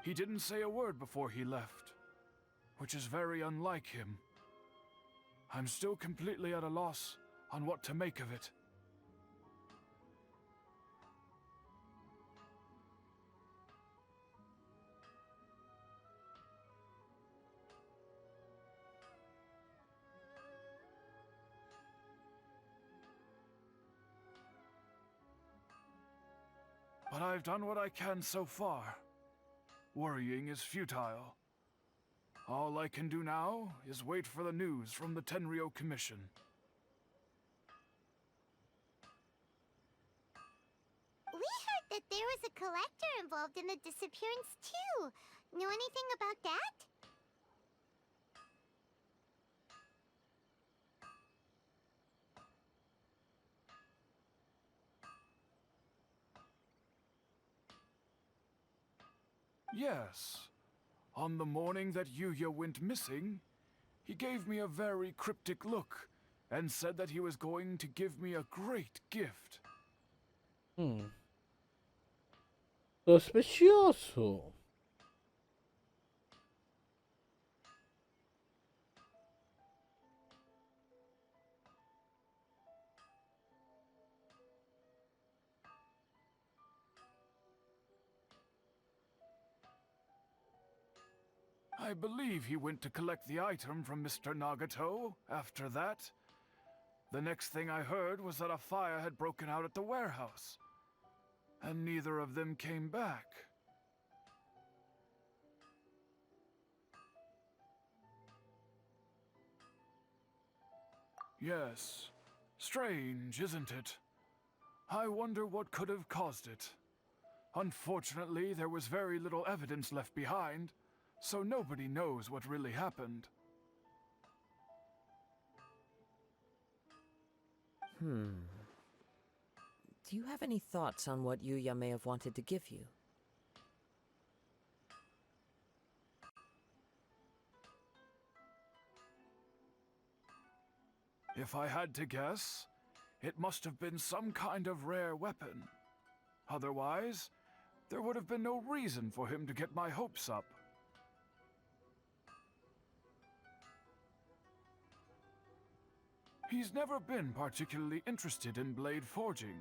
He didn't say a word before he left, which is very unlike him. I'm still completely at a loss on what to make of it. But I've done what I can so far. Worrying is futile. All I can do now is wait for the news from the Tenryo Commission. We heard that there was a collector involved in the disappearance too. Know anything about that? Yes. On the morning that Yuya went missing, he gave me a very cryptic look and said that he was going to give me a great gift. Sospechoso. I believe he went to collect the item from Mr. Nagato after that. The next thing I heard was that a fire had broken out at the warehouse, and neither of them came back. Yes, strange, isn't it? I wonder what could have caused it. Unfortunately, there was very little evidence left behind, so nobody knows what really happened. Do you have any thoughts on what Yuya may have wanted to give you? If I had to guess, it must have been some kind of rare weapon. Otherwise, there would have been no reason for him to get my hopes up. He's never been particularly interested in blade forging,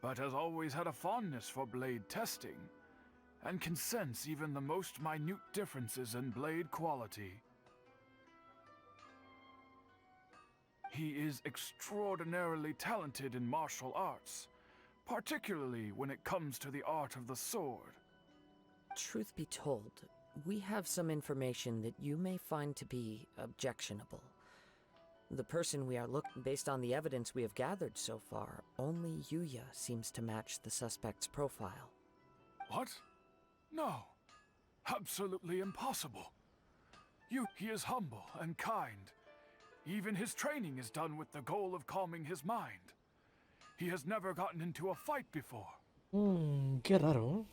but has always had a fondness for blade testing, and can sense even the most minute differences in blade quality. He is extraordinarily talented in martial arts, particularly when it comes to the art of the sword. Truth be told, we have some information that you may find to be objectionable. The person we are looking, based on the evidence we have gathered so far, only Yuya seems to match the suspect's profile. What? No. Absolutely impossible. He is humble and kind. Even his training is done with the goal of calming his mind. He has never gotten into a fight before. Qué raro.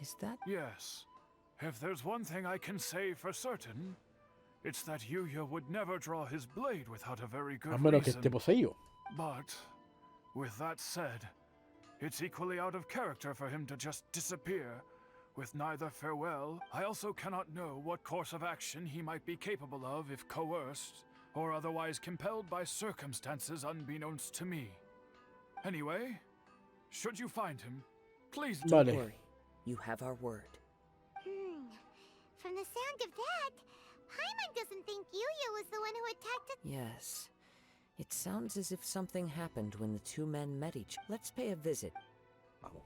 Is that... Yes. If there's one thing I can say for certain, it's that Yuya would never draw his blade without a very A good menos que esté reason. poseído. But, with that said, it's equally out of character for him to just disappear. With neither farewell, I also cannot know what course of action he might be capable of if coerced, or otherwise compelled by circumstances unbeknownst to me. Anyway, should you find him, please don't Vale. Worry. You have our word. From the sound of that, Paimon doesn't think Yuya was the one who attacked us. Yes. It sounds as if something happened when the two men met each. Let's pay a visit. Vamos.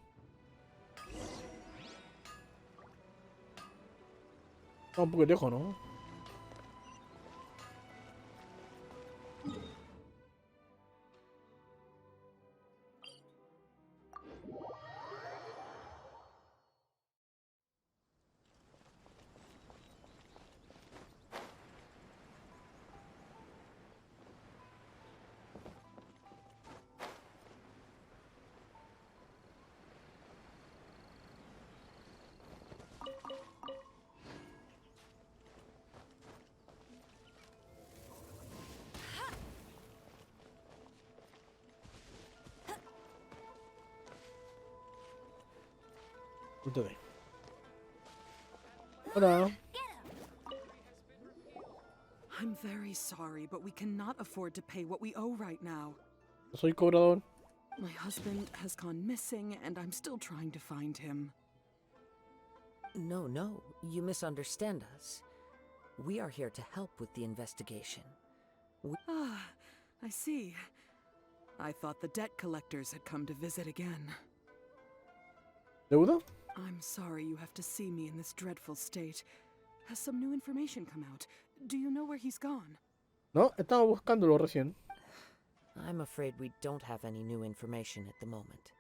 Está un poco lejos, ¿no? Ustedes. Hola. I'm very sorry, but we cannot afford to pay what we owe right now. Soy cobrador. My husband has gone missing, and I'm still trying to find him. No, you misunderstand us. We are here to help with the investigation. Ah, I see. I thought the debt collectors had come to visit again. ¿Deuda? I'm sorry you have to see me in this dreadful state. Has some new information come out? Do you know where he's gone? No, estaba buscándolo recién. I'm afraid we don't have any new information at the moment.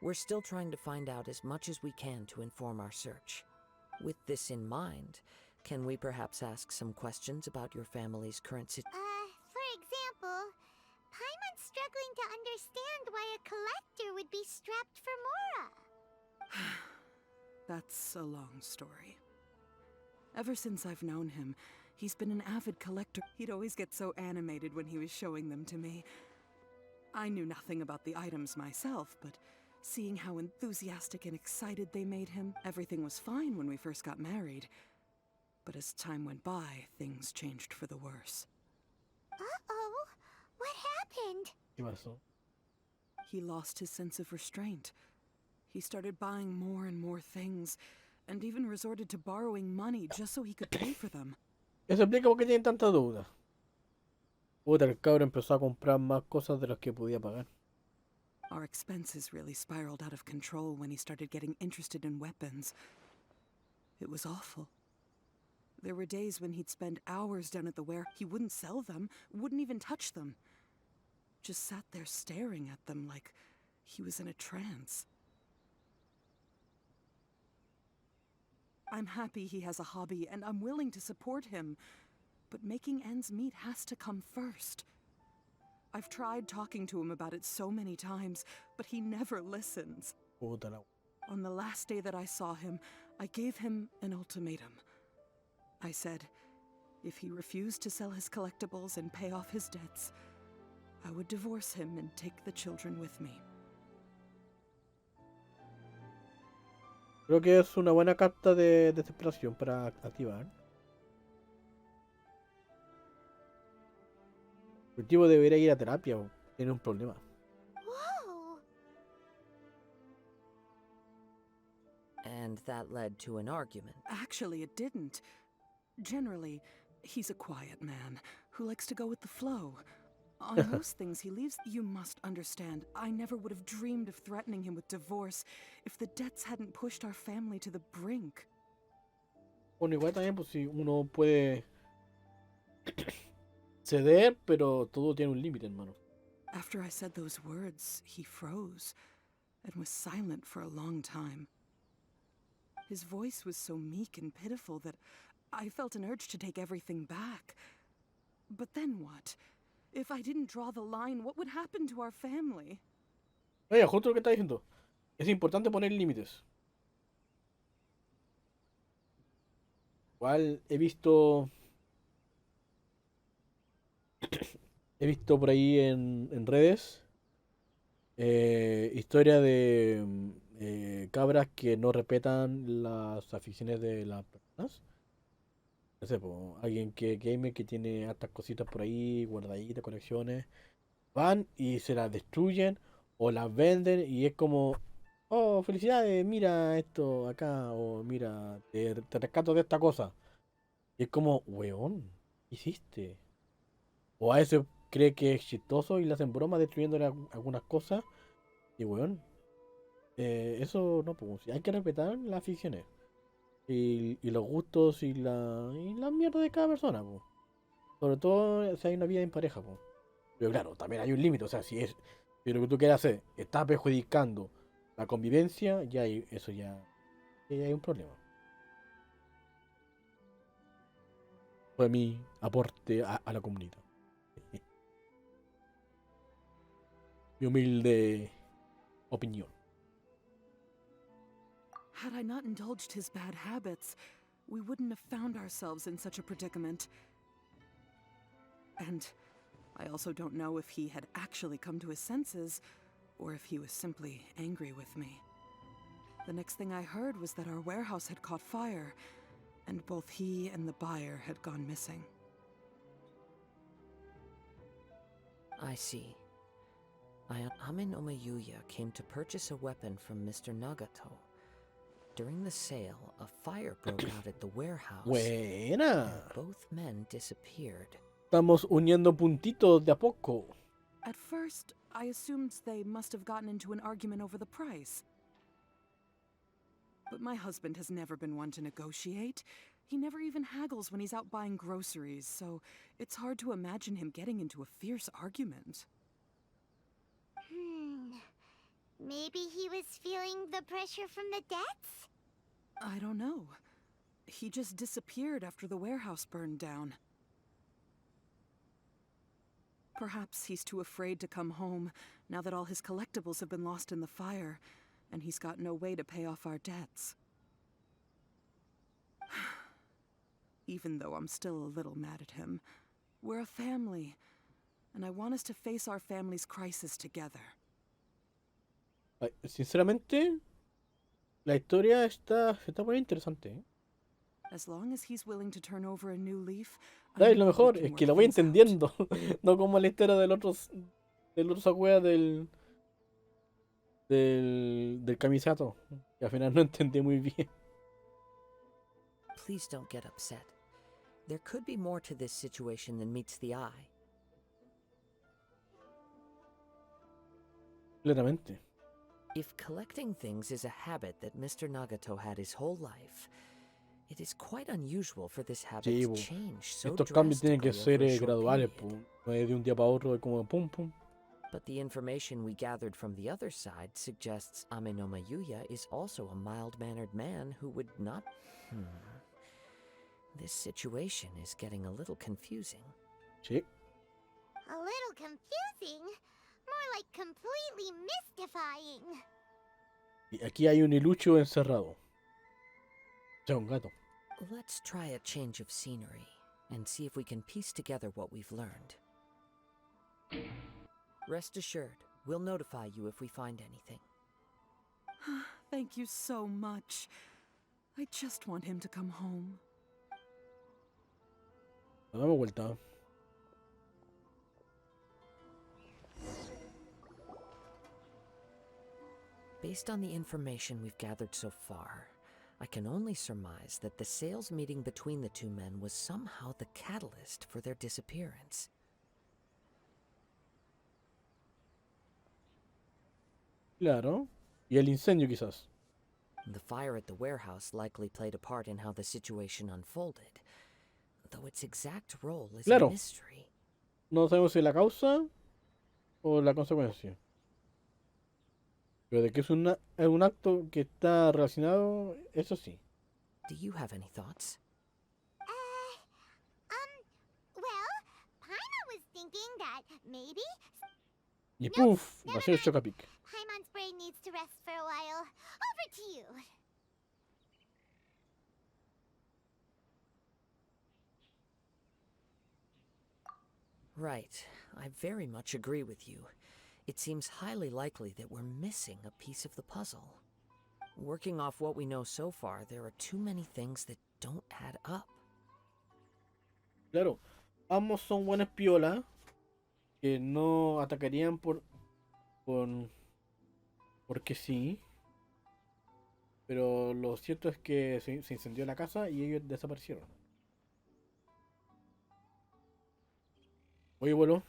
We're still trying to find out as much as we can to inform our search. With this in mind, can we perhaps ask some questions about your family's current situation? For example, Paimon's struggling to understand why a collector would be strapped for Mora. That's a long story. Ever since I've known him, he's been an avid collector. He'd always get so animated when he was showing them to me. I knew nothing about the items myself, but seeing how enthusiastic and excited they made him, everything was fine when we first got married. But as time went by, things changed for the worse. Uh-oh, what happened? ¿Qué pasó? He lost his sense of restraint. He started buying more and more things, and even resorted to borrowing money just so he could pay for them. Eso explica por qué tienen tanta deuda. Puta, el cabro empezó a comprar más cosas de las que podía pagar. Our expenses really spiraled out of control when he started getting interested in weapons. It was awful. There were days when he'd spend hours down at the warehouse. He wouldn't sell them, wouldn't even touch them. Just sat there staring at them like he was in a trance. I'm happy he has a hobby, and I'm willing to support him. But making ends meet has to come first. I've tried talking to him about it so many times, but he never listens. Puta la... On the last day that I saw him, I gave him an ultimatum. I said, if he refused to sell his collectibles and pay off his debts, I would divorce him and take the children with me. Creo que es una buena carta de desesperación para activar. El tipo debería ir a terapia o tiene un problema. Whoa! And that led to an argument. Actually, it didn't. Generally, he's a quiet man who likes to go with the flow. On most things he leaves, you must understand, I never would have dreamed of threatening him with divorce if the debts hadn't pushed our family to the brink. Bueno, igual también, pues si uno puede ceder, pero todo tiene un límite, hermano. After I said those words, he froze and was silent for a long time. His voice was so meek and pitiful that I felt an urge to take everything back. But then what? If I didn't draw the line, what would happen to our family? Oye, justo lo que está diciendo. Es importante poner límites. Igual he visto por ahí en redes historia de cabras que no respetan las aficiones de las personas. No sé, po, alguien que gamer que tiene hartas cositas por ahí, guardaditas, colecciones, van y se las destruyen o las venden y es como, oh, felicidades, mira esto acá, o mira, te rescato de esta cosa. Y es como, weón, ¿qué hiciste? O a veces cree que es chistoso y le hacen broma destruyéndole algunas cosas. Y weón, eso no, pues hay que respetar las aficiones. Y los gustos y la mierda de cada persona, pues. Sobre todo si hay una vida en pareja, pues. Pero claro, también hay un límite, o sea, si lo que tú quieres hacer está perjudicando la convivencia, eso ya hay un problema. Fue mi aporte a la comunidad. Mi humilde opinión. Had I not indulged his bad habits, we wouldn't have found ourselves in such a predicament. And I also don't know if he had actually come to his senses, or if he was simply angry with me. The next thing I heard was that our warehouse had caught fire, and both he and the buyer had gone missing. I see. Ame no Mayuya came to purchase a weapon from Mr. Nagato. During the sale, a fire broke out at the warehouse, Buena. and both men disappeared. Estamos uniendo puntitos de a poco. At first, I assumed they must have gotten into an argument over the price. But my husband has never been one to negotiate. He never even haggles when he's out buying groceries, so it's hard to imagine him getting into a fierce argument. Maybe he was feeling the pressure from the debts? I don't know. He just disappeared after the warehouse burned down. Perhaps he's too afraid to come home now that all his collectibles have been lost in the fire, and he's got no way to pay off our debts. Even though I'm still a little mad at him, we're a family, and I want us to face our family's crisis together. Ay, sinceramente, la historia se está poniendo interesante, ¿eh? As long as he's willing to turn over a new leaf, I ¿Sabes? Lo know we mejor can es work que la voy things out. entendiendo. No como la historia del otro Sakuya del Kamisato. Que al final no entendí muy bien. Please don't get upset. There could be more to this situation than meets the eye. Claramente. If collecting things is a habit that Mr. Nagato had his whole life, it is quite unusual for this habit Sí, to po. change so Estos cambios tienen que drastically ser over a short graduales, period. po. No es de un día para otro, es como pum pum. But the information we gathered from the other side suggests Ame no Mayuya is also a mild-mannered man who would not... This situation is getting a little confusing. Sí. A little confusing? More like completely mystifying. Y aquí hay un ilucho encerrado. O sea, un gato. Let's try a change of scenery and see if we can piece together what we've learned. Rest assured, we'll notify you if we find anything. Thank you so much. I just want him to come home. Dame vuelta. Based on the information we've gathered so far, I can only surmise that the sales meeting between the two men was somehow the catalyst for their disappearance. Claro. Y el incendio quizás. The fire at the warehouse likely played a part in how the situation unfolded, though its exact role is Claro. a mystery. No sabemos si la causa o la consecuencia. Pero de que es un acto que está relacionado, eso sí. Do you have any thoughts? Well, Paimon was thinking that maybe Y puff, nació el Chocapic. Paimon's brain needs to rest for a while. Over to you. Right. I very much agree with you. It seems highly likely that we're missing a piece of the puzzle. Working off what we know so far, there are too many things that don't add up. Claro, ambos son buenas piolas que no atacarían por porque sí, pero lo cierto es que se incendió la casa y ellos desaparecieron. Oye, bueno,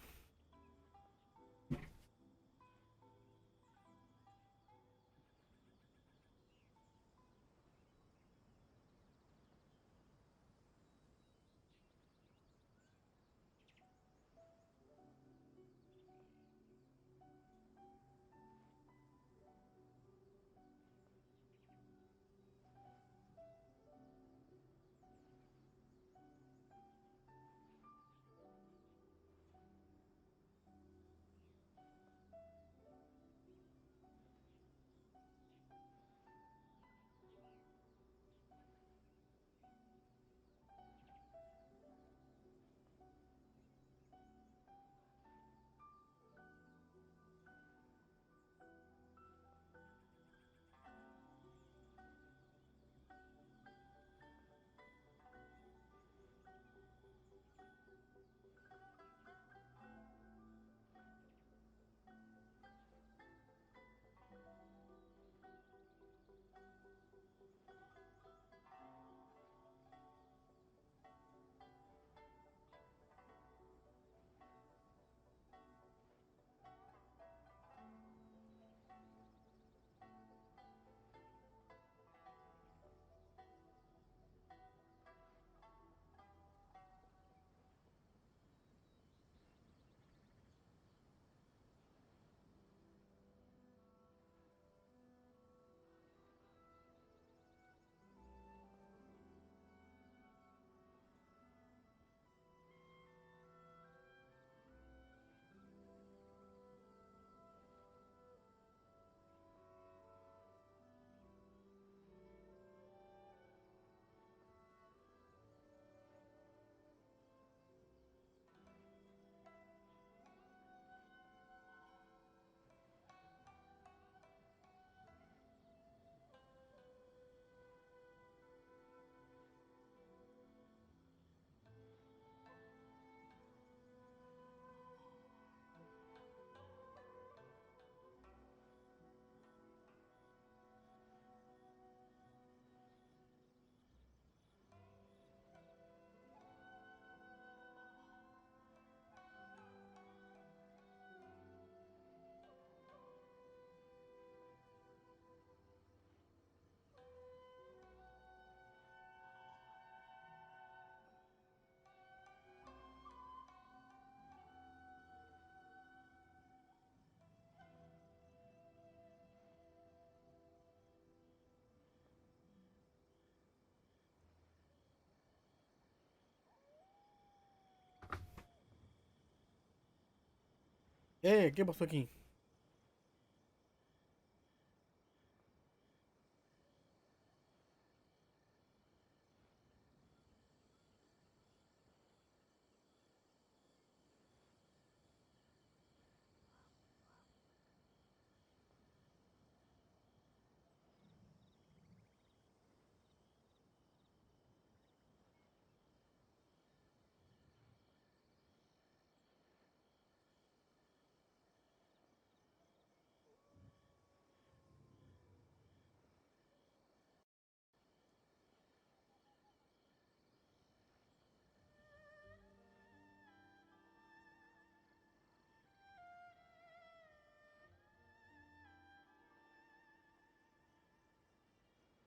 ¿qué pasó aquí?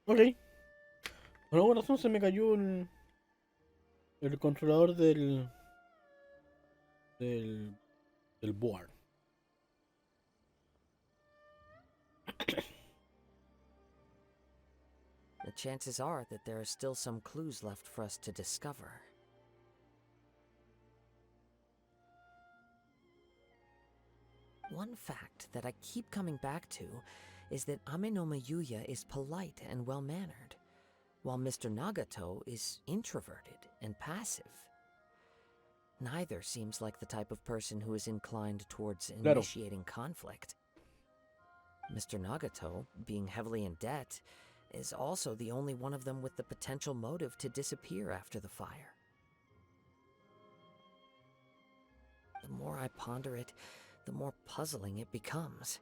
Ok, por alguna razón se me cayó el controlador del, del board. The chances are that there are still some clues left for us to discover. One fact that I keep coming back to is that Amenoma Yuya is polite and well-mannered, while Mr. Nagato is introverted and passive. Neither seems like the type of person who is inclined towards Claro. initiating conflict. Mr. Nagato, being heavily in debt, is also the only one of them with the potential motive to disappear after the fire. The more I ponder it, the more puzzling it becomes.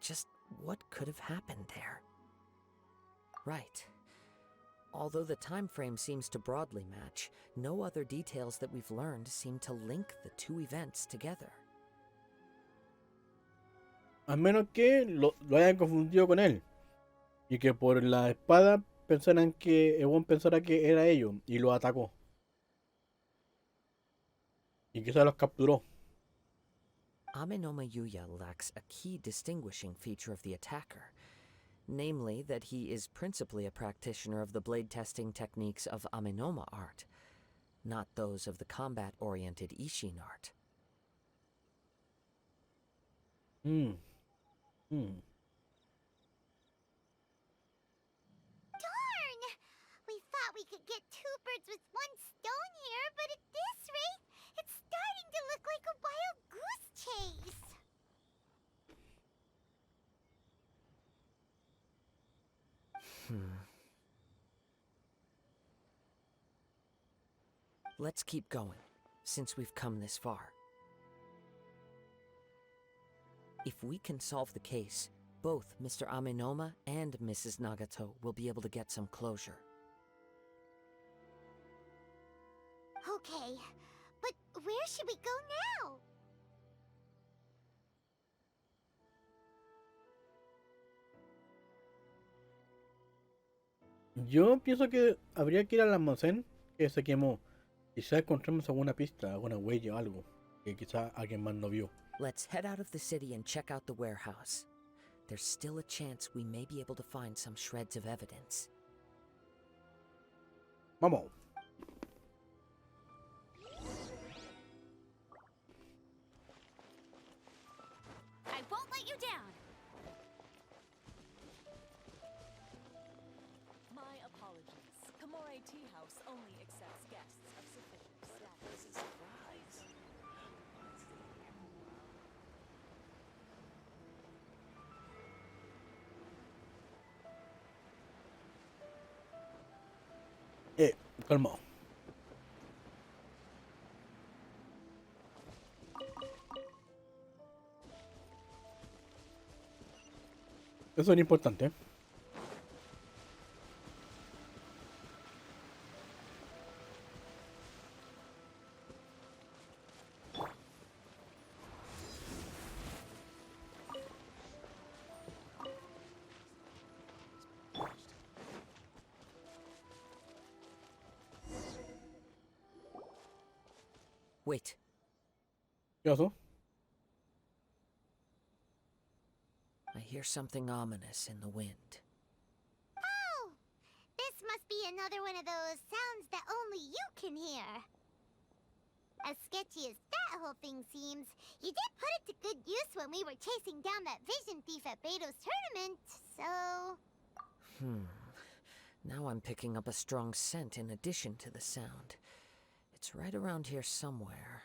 Just what could have happened there? Right. Although the time frame seems to broadly match, no other details that we've learned seem to link the two events together. A menos que lo hayan confundido con él. Y que por la espada pensaran que Ebon pensara que era ellos y lo atacó. Y quizás los capturó. Amenoma Yuya lacks a key distinguishing feature of the attacker, namely that he is principally a practitioner of the blade testing techniques of Amenoma art, not those of the combat-oriented Ishin art. Darn! We thought we could get two birds with one stone here, but at this rate, it's starting to look like a wild goose chase. Let's keep going, since we've come this far. If we can solve the case, both Mr. Amenoma and Mrs. Nagato will be able to get some closure. Okay, but where should we go now? Yo pienso que habría que ir al almacén que se quemó. Quizás encontremos alguna pista, alguna huella o algo que quizás alguien más no vio. Let's head out of the city and check out the warehouse. There's still a chance we may be able to find some shreds of evidence. Vamos. I won't let you down. My apologies. Kamore Tea House only accepts guests of sufficient status. Calmado. Eso es importante. Wait, ¿Qué pasó? I hear something ominous in the wind. Oh! This must be another one of those sounds that only you can hear. As sketchy as that whole thing seems, you did put it to good use when we were chasing down that vision thief at Beto's tournament, so... Now I'm picking up a strong scent in addition to the sound. It's right around here somewhere.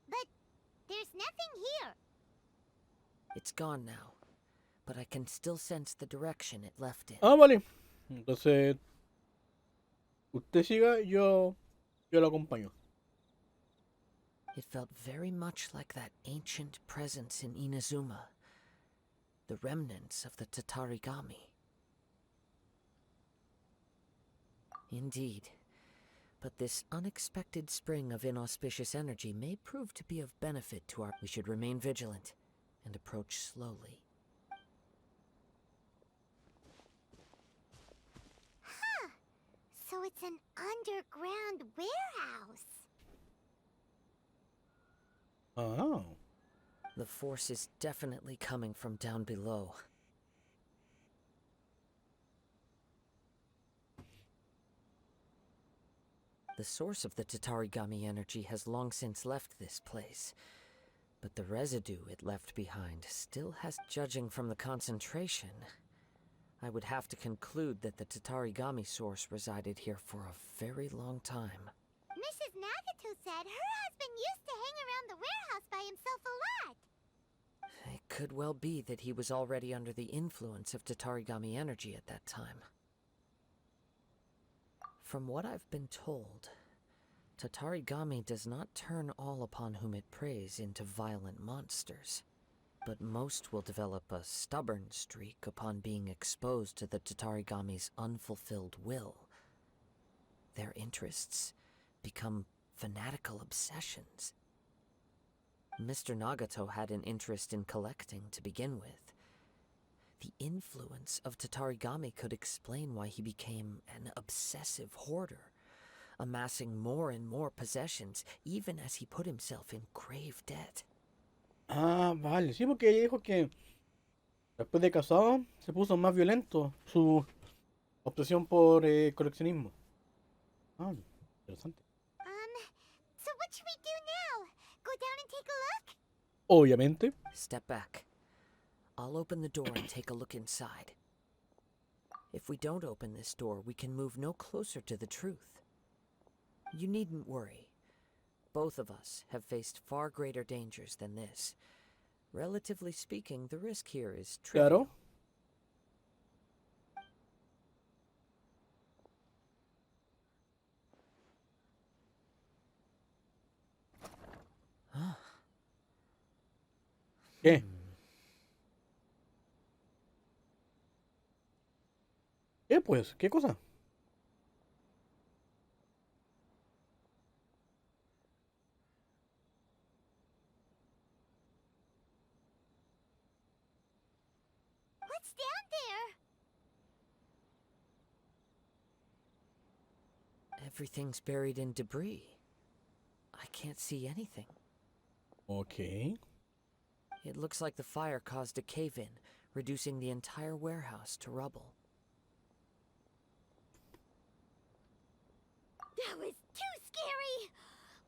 But there's nothing here. It's gone now, but I can still sense the direction it left in. Ah, vale. Entonces, usted siga, yo lo acompaño. It felt very much like that ancient presence in Inazuma, the remnants of the Tatarigami. Indeed, but this unexpected spring of inauspicious energy may prove to be of benefit to our... We should remain vigilant and approach slowly. Huh. So it's an underground warehouse. Oh. The force is definitely coming from down below. The source of the Tatarigami energy has long since left this place, but the residue it left behind still has... Judging from the concentration, I would have to conclude that the Tatarigami source resided here for a very long time. Mrs. Nagato said her husband used to hang around the warehouse by himself a lot. It could well be that he was already under the influence of Tatarigami energy at that time. From what I've been told, Tatarigami does not turn all upon whom it preys into violent monsters, but most will develop a stubborn streak upon being exposed to the Tatarigami's unfulfilled will. Their interests become fanatical obsessions. Mr. Nagato had an interest in collecting to begin with. The influence of Tatarigami could explain why he became an obsessive hoarder, amassing more and more possessions, even as he put himself in grave debt. Ah, vale. Sí, porque ella dijo que después de casado se puso más violento su obsesión por coleccionismo. Ah, interesante. So what should we do now? Go down and take a look? Obviamente. Step back. I'll open the door and take a look inside. If we don't open this door, we can move no closer to the truth. You needn't worry. Both of us have faced far greater dangers than this. Relatively speaking, the risk here is trivial. Claro. ¿Qué? ¿Qué pues? ¿Qué cosa? What's down there? Everything's buried in debris. I can't see anything. Okay. It looks like the fire caused a cave-in, reducing the entire warehouse to rubble. That was too scary!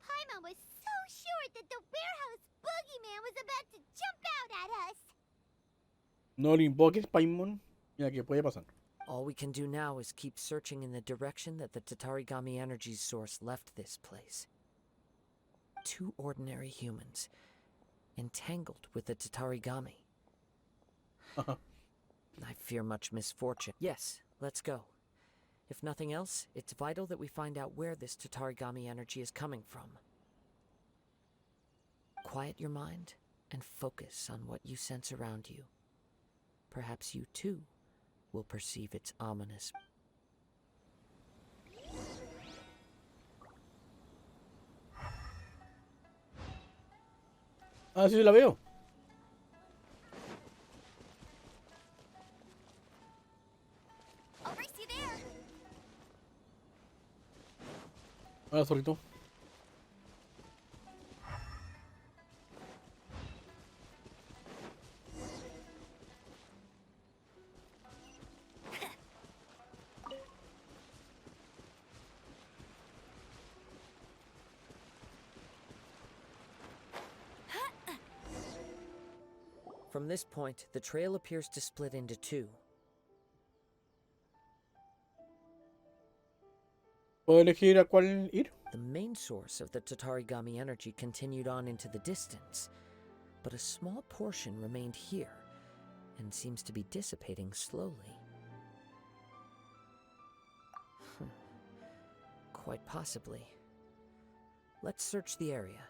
Paimon was so sure that the warehouse boogeyman was about to jump out at us! No le invoques, Paimon. Mira que puede pasar. All we can do now is keep searching in the direction that the Tatarigami energy source left this place. Two ordinary humans, entangled with the Tatarigami. I fear much misfortune. Yes, let's go. If nothing else, it's vital that we find out where this Tatarigami energy is coming from. Quiet your mind and focus on what you sense around you. Perhaps you too will perceive its ominous. Ah, sí, la veo. I'll race you there. Hola, zorrito. From this point, the trail appears to split into two. ¿Puedo elegir a cuál ir? The main source of the Tatarigami energy continued on into the distance, but a small portion remained here and seems to be dissipating slowly. Quite possibly. Let's search the area.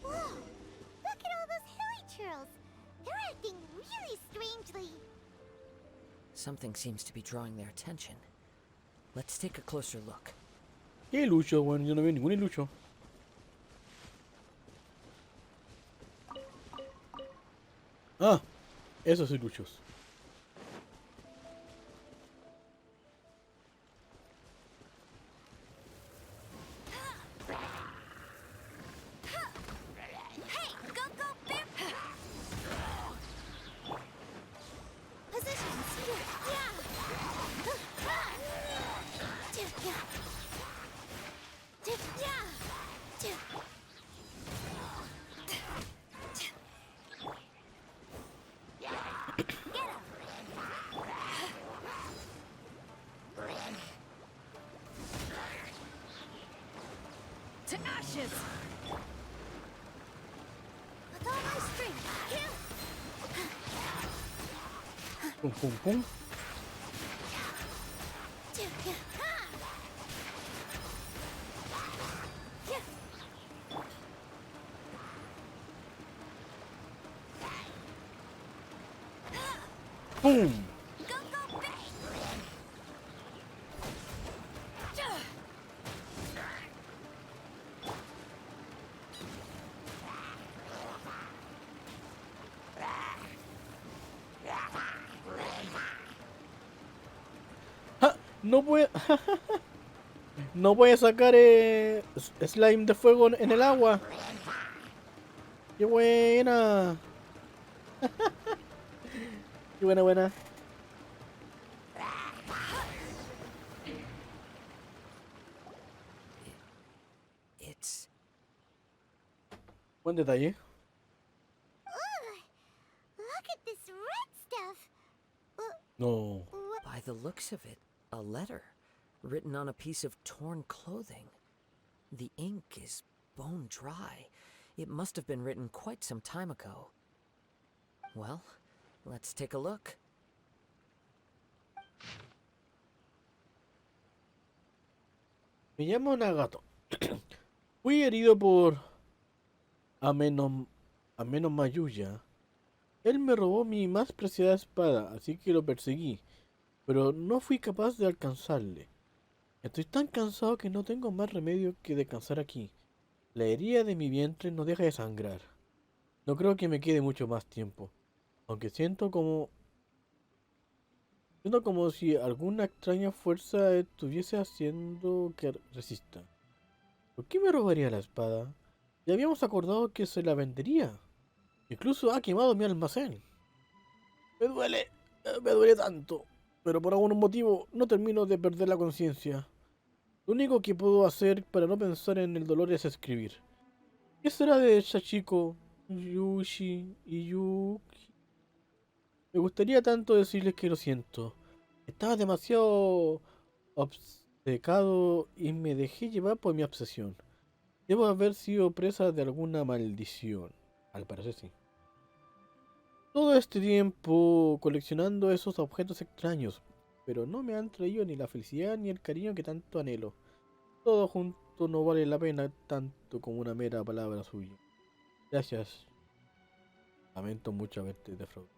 Whoa! Look at all those hilly churls! They're acting really strangely. Something seems to be drawing their attention. Let's take a closer look. ¿Qué lucho, bueno? Yo no veo ningún lucho. Ah, esos sí luchos. stitches. With all my strength. Pum, pum, pum. ¡Pum! ¡Ja! No puede... no puede sacar slime de fuego en el agua. ¡Qué buena! ¡Qué buena, buena! It's... Buen detalle. Look at this red stuff. No. By the looks of it, a letter written on a piece of torn clothing. The ink is bone dry. It must have been written quite some time ago. Well, let's take a look. Me llamo Nagato. Fui herido por Ameno Mayuya. Él me robó mi más preciada espada, así que lo perseguí, pero no fui capaz de alcanzarle. Estoy tan cansado que no tengo más remedio que descansar aquí. La herida de mi vientre no deja de sangrar. No creo que me quede mucho más tiempo, aunque siento como si alguna extraña fuerza estuviese haciendo que resista. ¿Por qué me robaría la espada? Ya habíamos acordado que se la vendería. Incluso ha quemado mi almacén. Me duele tanto, pero por algún motivo no termino de perder la conciencia. Lo único que puedo hacer para no pensar en el dolor es escribir. ¿Qué será de Shachiko, Yushi y Yuki? Me gustaría tanto decirles que lo siento. Estaba demasiado obcecado y me dejé llevar por mi obsesión. Debo haber sido presa de alguna maldición. Al parecer sí. Todo este tiempo coleccionando esos objetos extraños, pero no me han traído ni la felicidad ni el cariño que tanto anhelo. Todo junto no vale la pena tanto como una mera palabra suya. Gracias. Lamento mucho haberte defraudado.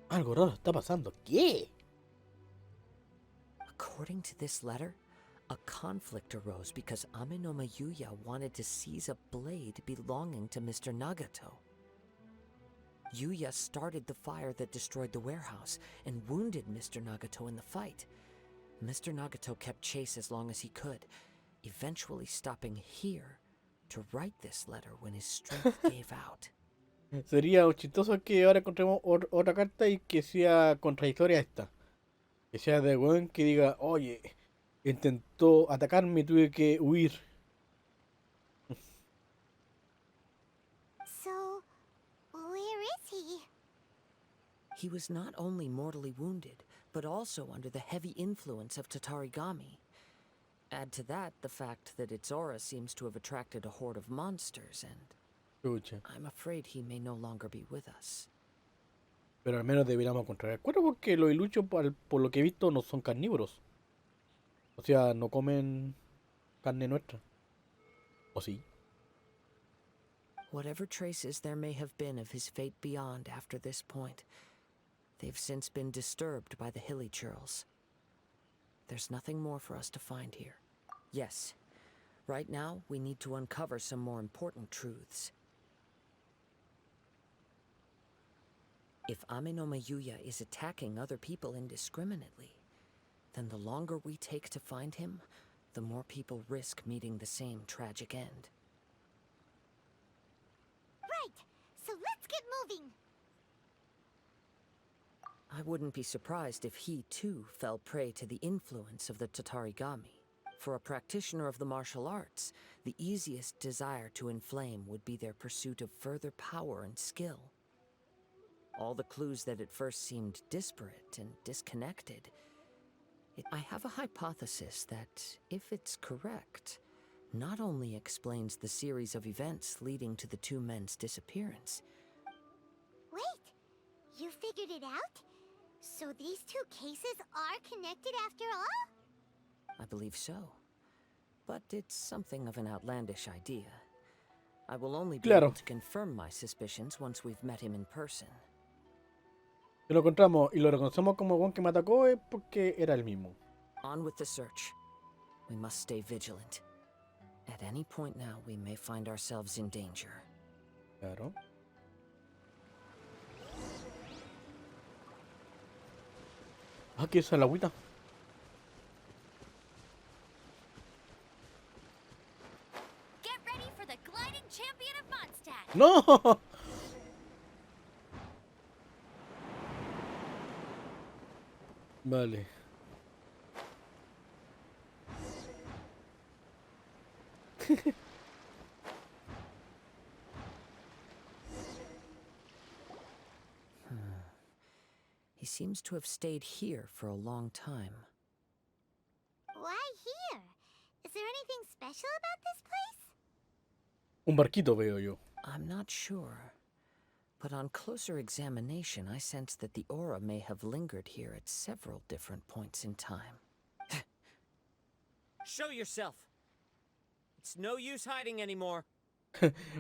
Algo raro está pasando. ¿Qué? According to this letter, a conflict arose because Ameno Mayuya wanted to seize a blade belonging to Mr. Nagato. Yuya started the fire that destroyed the warehouse and wounded Mr. Nagato in the fight. Mr. Nagato kept chase as long as he could, eventually stopping here to write this letter when his strength gave out. Sería chistoso que ahora encontremos otra carta y que sea contradictoria a esta. Que sea de weón que diga, oye, intentó atacarme y tuve que huir. So, where is he? He was not only mortally wounded, but also under the heavy influence of Tatarigami. Add to that the fact that its aura seems to have attracted a horde of monsters, and Chucha. I'm afraid he may no longer be with us. Pero al menos deberíamos encontrar el cuerpo porque los iluchos, por lo que he visto, no son carnívoros. O sea, no comen carne nuestra. ¿O sí? Whatever traces there may have been of his fate beyond after this point, they've since been disturbed by the hilly churls. There's nothing more for us to find here. Yes, right now we need to uncover some more important truths. If Ameno Mayuya is attacking other people indiscriminately, then the longer we take to find him, the more people risk meeting the same tragic end. Right, so let's get moving. I wouldn't be surprised if he, too, fell prey to the influence of the Tatarigami. For a practitioner of the martial arts, the easiest desire to inflame would be their pursuit of further power and skill. All the clues that at first seemed disparate and disconnected. I have a hypothesis that, if it's correct, not only explains the series of events leading to the two men's disappearance. Wait, you figured it out? So these two cases are connected after all? I believe so. But it's something of an outlandish idea. I will only be Claro. able to confirm my suspicions once we've met him in person. Si lo encontramos y lo reconocemos como el weón que me atacó es porque era el mismo. On with the search. We must stay vigilant. At any point now, we may find ourselves in danger. Claro. Aquí esa es la agüita. Get ready for the gliding champion of Mondstadt. ¡No! Vale. He seems to have stayed here for a long time. Why here? Is there anything special about this place? Un barquito veo yo. I'm not sure. But on closer examination, I sense that the aura may have lingered here at several different points in time. Show yourself! It's no use hiding anymore.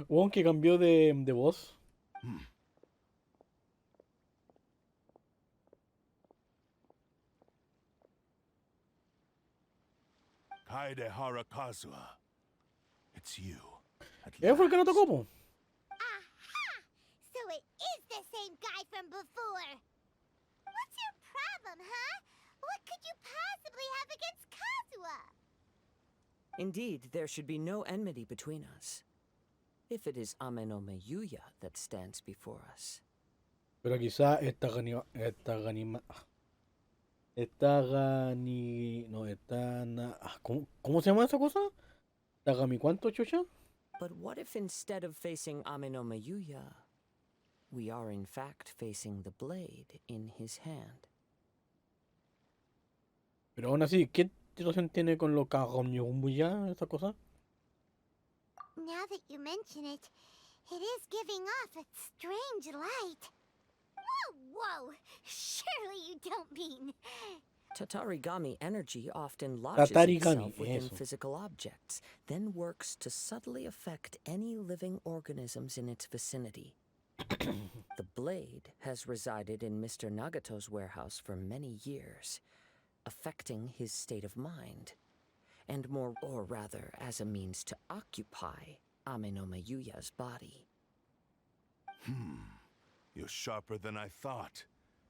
Weón que cambió de voz. Historia del Kazuha. It's you. At Él fue el que nos last. tocó, po. Aha! So it is the same guy from before. What's your problem, huh? What could you possibly have against Kazuha? Indeed, there should be no enmity between us. If it is Ame no Meyuya that stands before us. Pero quizá ¿cómo se llama esa cosa? ¿Tagami cuánto, chucha? But what if instead of facing Ame no Meyuya, we are in fact facing the blade in his hand? Pero aún así, ¿qué relación tiene con lo Kagomyumbuya, esa cosa? Now that you mention it, it is giving off a strange light. Whoa, whoa! Surely you don't mean... Tatarigami energy often lodges Tatarigami, itself within eso. physical objects, then works to subtly affect any living organisms in its vicinity. The blade has resided in Mr. Nagato's warehouse for many years, affecting his state of mind, and more, or rather, as a means to occupy Ame no Meyuya's body. You're sharper than I thought.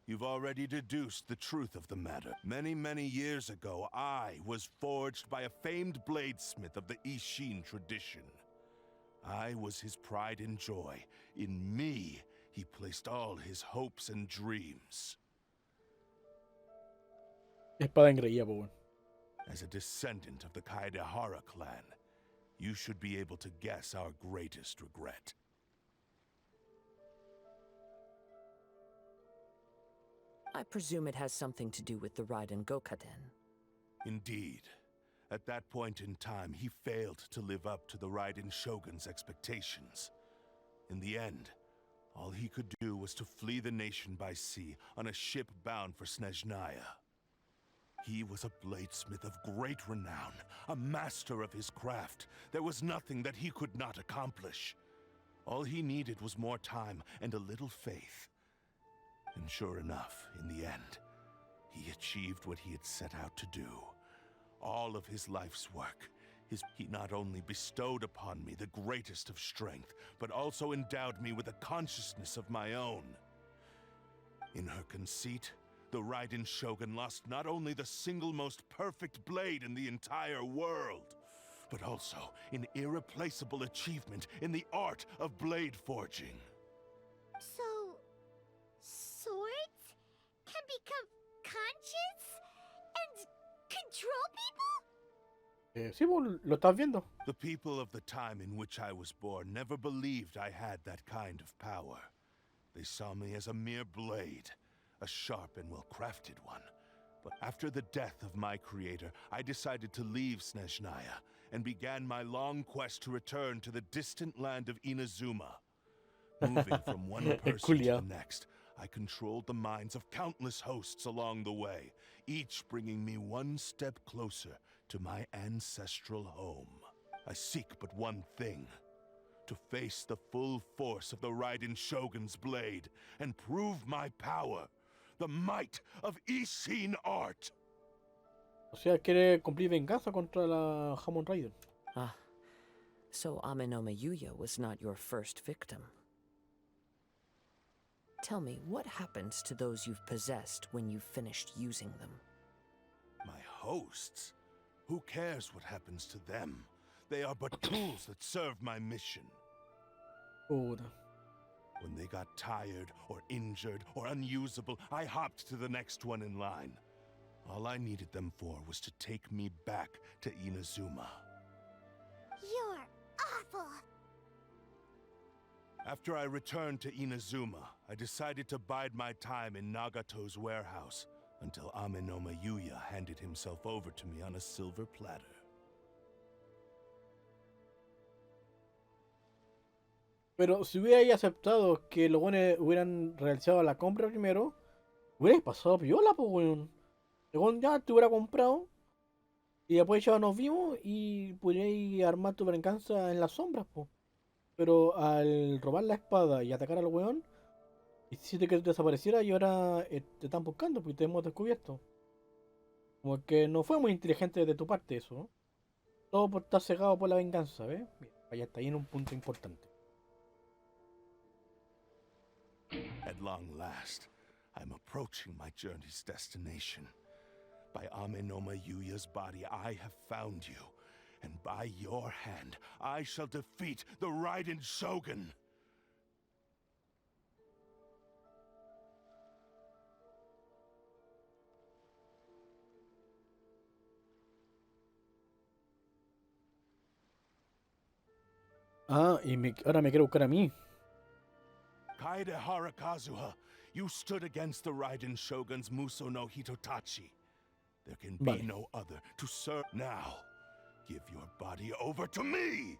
You've already deduced the truth of the matter. Many, many years ago, I was forged by a famed bladesmith of the Ishin tradition. I was his pride and joy. In me, he placed all his hopes and dreams. Espada engreída, po, weón. As a descendant of the Kaidahara clan, you should be able to guess our greatest regret. I presume it has something to do with the Raiden Gokaden. Indeed. At that point in time, he failed to live up to the Raiden Shogun's expectations. In the end, all he could do was to flee the nation by sea on a ship bound for Snezhnaya. He was a bladesmith of great renown, a master of his craft. There was nothing that he could not accomplish. All he needed was more time and a little faith. And sure enough, in the end, he achieved what he had set out to do. All of his life's work. He not only bestowed upon me the greatest of strength, but also endowed me with a consciousness of my own. In her conceit, the Raiden Shogun lost not only the single most perfect blade in the entire world, but also an irreplaceable achievement in the art of blade forging. So... swords can become conscious and control people? Sí, po, lo estás viendo. The people of the time in which I was born never believed I had that kind of power. They saw me as a mere blade, a sharp and well-crafted one. But after the death of my creator, I decided to leave Snezhnaya and began my long quest to return to the distant land of Inazuma. Moving from one person to the next, I controlled the minds of countless hosts along the way, each bringing me one step closer to my ancestral home. I seek but one thing: to face the full force of the Raiden Shogun's blade and prove my power, the might of Ishin art. O sea, quiere cumplir venganza contra la Hamon Rider. Ah, so Amenoma Yuya was not your first victim. Tell me, what happens to those you've possessed when you've finished using them? My hosts? Who cares what happens to them? They are but tools that serve my mission. Puta. When they got tired or injured or unusable, I hopped to the next one in line. All I needed them for was to take me back to Inazuma. You're awful. After I returned to Inazuma, I decided to bide my time in Nagato's warehouse until Amenoma Yuya handed himself over to me on a silver platter. Pero si hubierais aceptado que los buenos hubieran realizado la compra primero, hubierais pasado piola, pues, weón. Según ya te hubiera comprado, y después ya nos vimos y pudierais armar tu venganza en las sombras, pues. Pero al robar la espada y atacar al weón, hiciste que desapareciera y ahora te están buscando porque te hemos descubierto. Como que no fue muy inteligente de tu parte eso, ¿no? Todo por estar cegado por la venganza, ¿ves? Mira, allá está ahí en un punto importante. At long last, I'm approaching my journey's destination. By Amenoma Yuya's body, I have found you. And by your hand, I shall defeat the Raiden Shogun. Ah, y ahora me quiere buscar a mí. Kaidehara Kazuha, you stood against the Raiden Shogun's Muso no Hitotachi. There can be no other to serve now. Give your body over to me!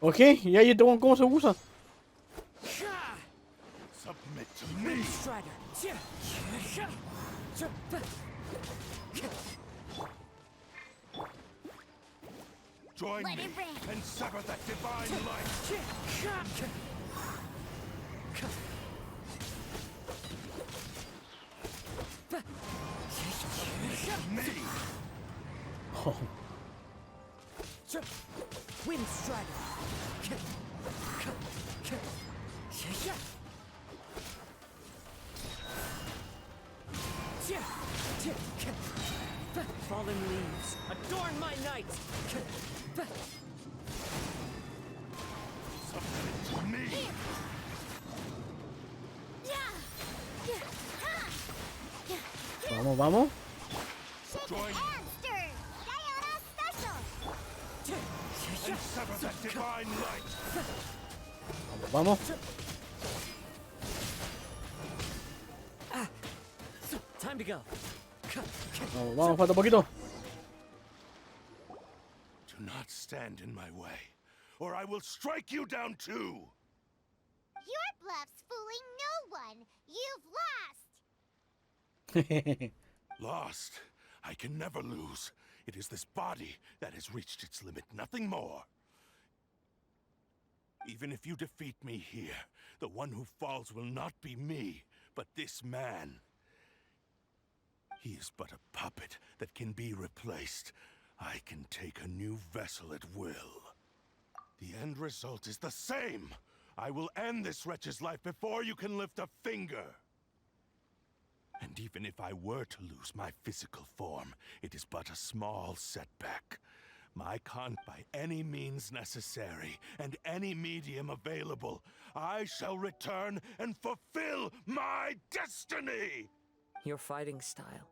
Ok, y ahí este weón cómo se usa. Submit to me! Join me and sever that divine light! Me! Oh. Wind Strider! Fallen leaves, adorn my night! Submit to me! Vamos, vamos. Join me and sever that divine light! Vamos. Time to go. Vamos, vamos, falta poquito. Do not stand in my way, or I will strike you down too! Your bluff's fooling no one. You've lost. Lost? I can never lose. It is this body that has reached its limit, nothing more. Even if you defeat me here, the one who falls will not be me, but this man. He is but a puppet that can be replaced. I can take a new vessel at will. The end result is the same. I will end this wretch's life before you can lift a finger. And even if I were to lose my physical form, it is but a small setback. My by any means necessary, and any medium available, I shall return and fulfill my destiny! Your fighting style.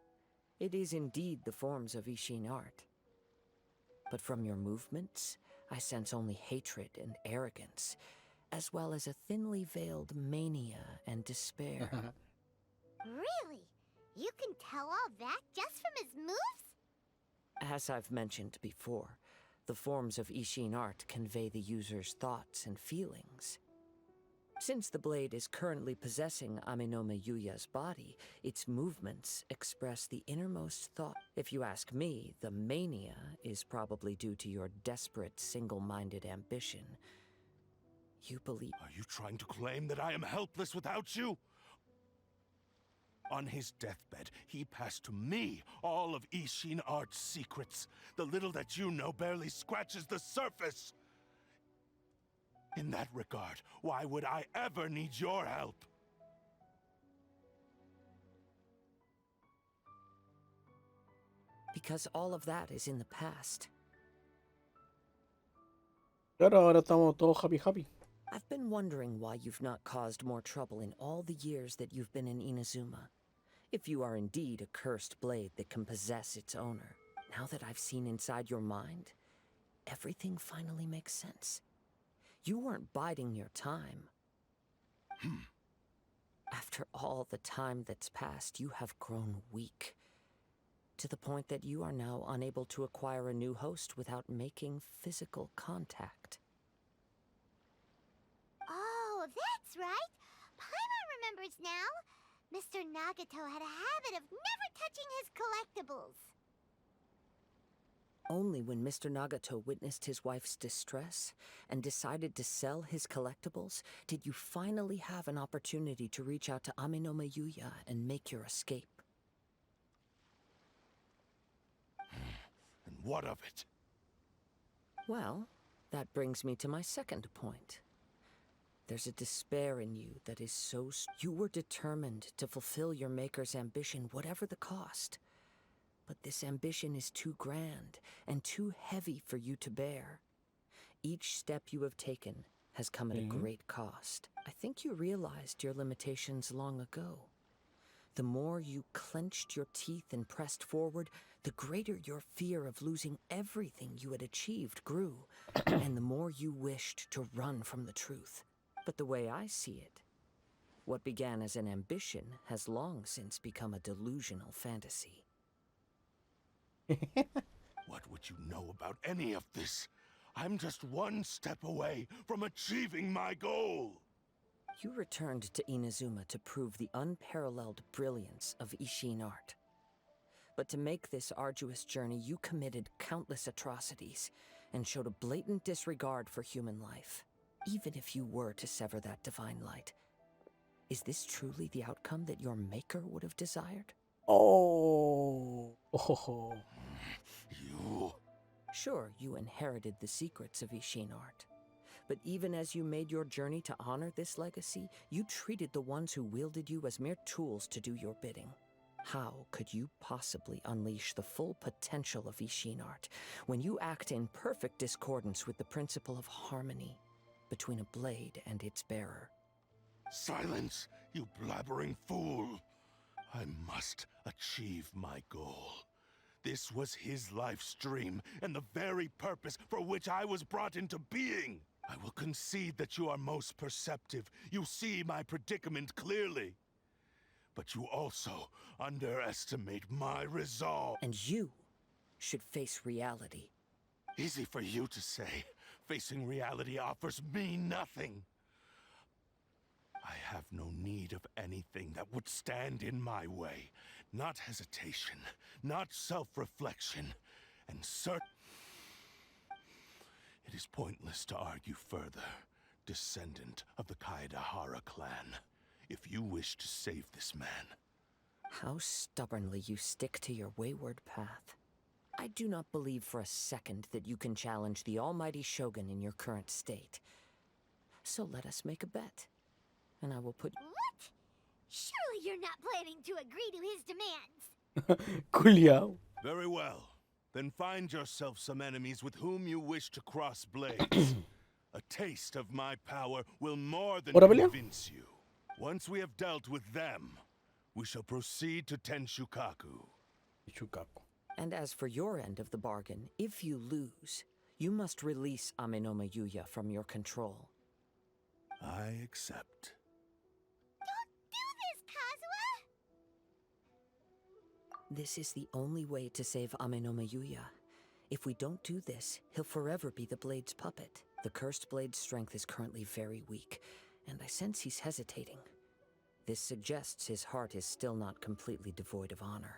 It is indeed the forms of Ishin art. But from your movements, I sense only hatred and arrogance, as well as a thinly veiled mania and despair. Really? You can tell all that just from his moves? As I've mentioned before, the forms of Ishin art convey the user's thoughts and feelings. Since the blade is currently possessing Aminome Yuya's body, its movements express the innermost thought. If you ask me, the mania is probably due to your desperate, single-minded ambition. You believe... Are you trying to claim that I am helpless without you? On his deathbed, he passed to me all of Ishin Art's secrets. The little that you know barely scratches the surface. In that regard, why would I ever need your help? Because all of that is in the past. Claro, ahora estamos todos happy. I've been wondering why you've not caused more trouble in all the years that you've been in Inazuma. If you are indeed a cursed blade that can possess its owner. Now that I've seen inside your mind, everything finally makes sense. You weren't biding your time. After all the time that's passed, you have grown weak. To the point that you are now unable to acquire a new host without making physical contact. Oh, that's right. Paimon remembers now. Mr. Nagato had a habit of never touching his collectibles. Only when Mr. Nagato witnessed his wife's distress and decided to sell his collectibles did you finally have an opportunity to reach out to Aminome Yuya and make your escape. And what of it? Well, that brings me to my second point. There's a despair in you that is so... You were determined to fulfill your maker's ambition, whatever the cost. But this ambition is too grand and too heavy for you to bear. Each step you have taken has come at a great cost. I think you realized your limitations long ago. The more you clenched your teeth and pressed forward, the greater your fear of losing everything you had achieved grew, and the more you wished to run from the truth. But the way I see it, what began as an ambition has long since become a delusional fantasy. What would you know about any of this? I'm just one step away from achieving my goal. You returned to Inazuma to prove the unparalleled brilliance of Ishin art. But to make this arduous journey, you committed countless atrocities and showed a blatant disregard for human life. Even if you were to sever that divine light, is this truly the outcome that your maker would have desired? Oh. You... Sure, you inherited the secrets of Ishin art. But even as you made your journey to honor this legacy, you treated the ones who wielded you as mere tools to do your bidding. How could you possibly unleash the full potential of Ishin art when you act in perfect discordance with the principle of harmony between a blade and its bearer? Silence, you blabbering fool! I must achieve my goal. This was his life's dream, and the very purpose for which I was brought into being. I will concede that you are most perceptive. You see my predicament clearly. But you also underestimate my resolve. And you should face reality. Easy for you to say. Facing reality offers me nothing. I have no need of anything that would stand in my way. Not hesitation, not self-reflection, and It is pointless to argue further, descendant of the Kaedahara clan. If you wish to save this man... How stubbornly you stick to your wayward path. I do not believe for a second that you can challenge the almighty Shogun in your current state. So let us make a bet, and I will put... What? Surely you're not planning to agree to his demands. Culiao. Very well. Then find yourself some enemies with whom you wish to cross blades. A taste of my power will more than convince you. Once we have dealt with them, we shall proceed to Tenshukaku. And as for your end of the bargain, if you lose, You must release Amenoma Yuya from your control. I accept. Don't do this, Kazuha! This is the only way to save Amenoma Yuya. If we don't do this, he'll forever be the Blade's puppet. The Cursed Blade's strength is currently very weak, and I sense he's hesitating. This suggests his heart is still not completely devoid of honor.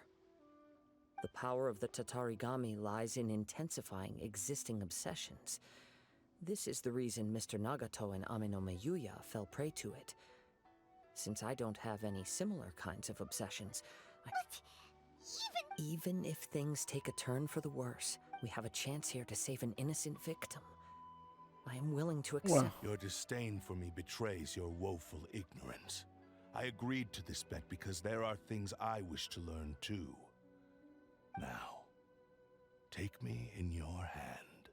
The power of the Tatarigami lies in intensifying existing obsessions. This is the reason Mr. Nagato and Amenoma Yuya fell prey to it. Since I don't have any similar kinds of obsessions, Even if things take a turn for the worse, we have a chance here to save an innocent victim. I am willing to accept. Your disdain for me betrays your woeful ignorance. I agreed to this bet because there are things I wish to learn too. Now, take me in your hand.